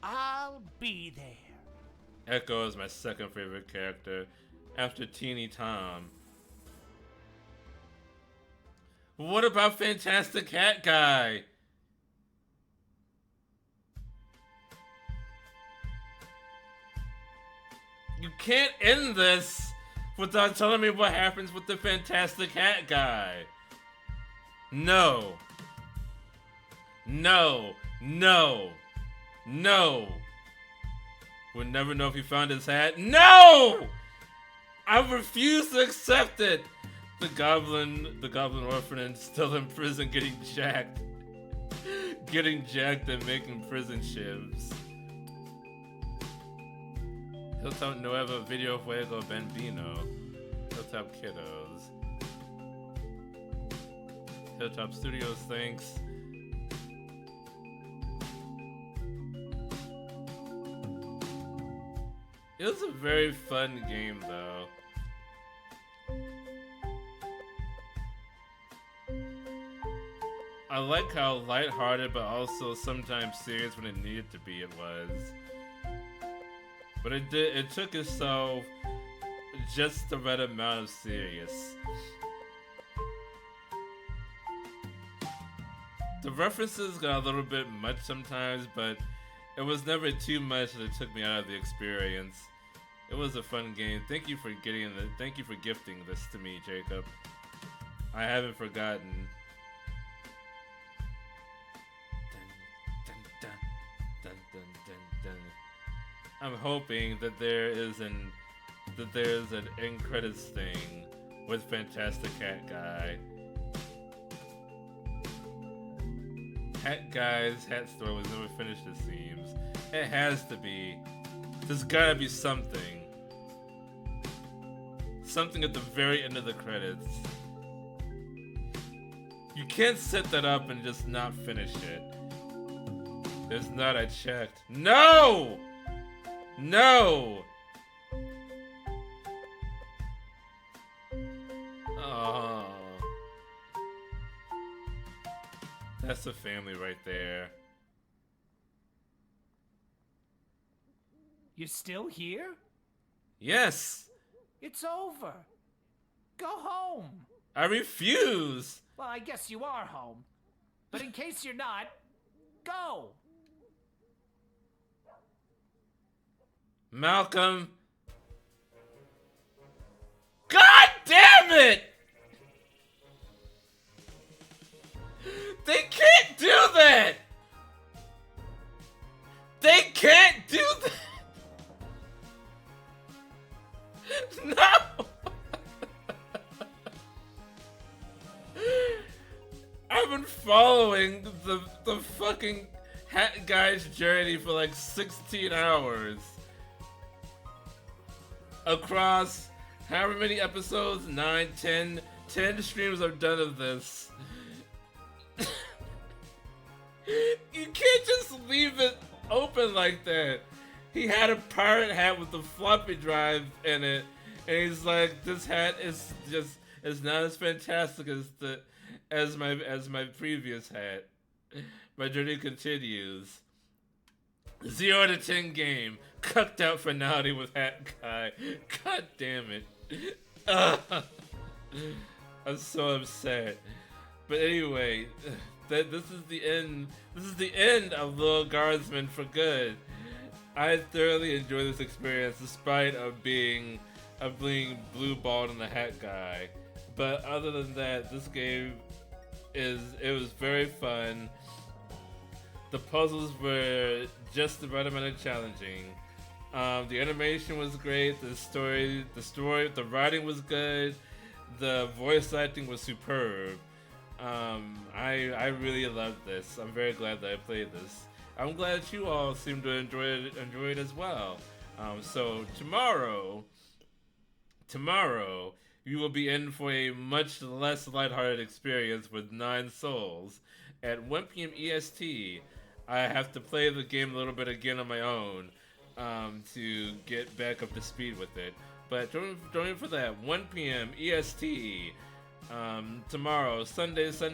I'll be there. Echo is my second favorite character, after Teeny Tom. What about Fantastic Hat Guy? You can't end this without telling me what happens with the Fantastic Hat Guy. No. No. No. No. We'll never know if he found his hat. No! I refuse to accept it. The goblin orphan still in prison getting jacked. Getting jacked and making prison shivs. Hilltop Nueva Video Juego Bambino. Hilltop Kiddos. Hilltop Studios, thanks. It was a very fun game, though. I like how lighthearted, but also sometimes serious when it needed to be. It was, but it took itself just the right amount of serious. The references got a little bit much sometimes, but it was never too much that it took me out of the experience. It was a fun game. Thank you for gifting this to me, Jacob. I haven't forgotten. Dun, dun, dun, dun, dun. I'm hoping that there's an end credits thing with Fantastic Hat Guy. Hat Guy's hat store was never finished, it seems. It has to be. There's gotta be something. Something at the very end of the credits. You can't set that up and just not finish it. There's not, I checked. No! No! Oh. That's the family right there. You still here? Yes! It's over. Go home. I refuse! Well, I guess you are home. But in case you're not, go! Malcolm. God damn it! They can't do that! They can't do that! No! I've been following the fucking Hat Guy's journey for like 16 hours. Across however many episodes, 9, 10 streams I've done of this. You can't just leave it open like that. He had a pirate hat with a floppy drive in it, and he's like, "This hat is not as fantastic as my previous hat." My journey continues. 0 to 10 game. Cucked out finality with Hat Guy. God damn it. I'm so upset. But anyway, this is the end. This is the end of LIL Guardsman for good. I thoroughly enjoyed this experience despite of being blue balled in the Hat Guy. But other than that, this game was very fun. The puzzles were just the right amount of challenging. The animation was great. The writing was good. The voice acting was superb. I really loved this. I'm very glad that I played this. I'm glad you all seem to enjoy it as well. So tomorrow, you will be in for a much less lighthearted experience with 9 Souls. At 1 p.m. EST, I have to play the game a little bit again on my own to get back up to speed with it. But join me for that. 1 p.m. EST tomorrow, Sunday. So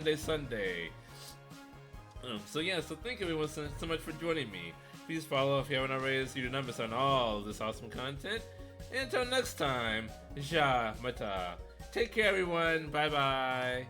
thank you everyone so much for joining me. Please follow if you haven't already to see the numbers on all of this awesome content. And until next time, Ja Mata. Take care everyone. Bye bye.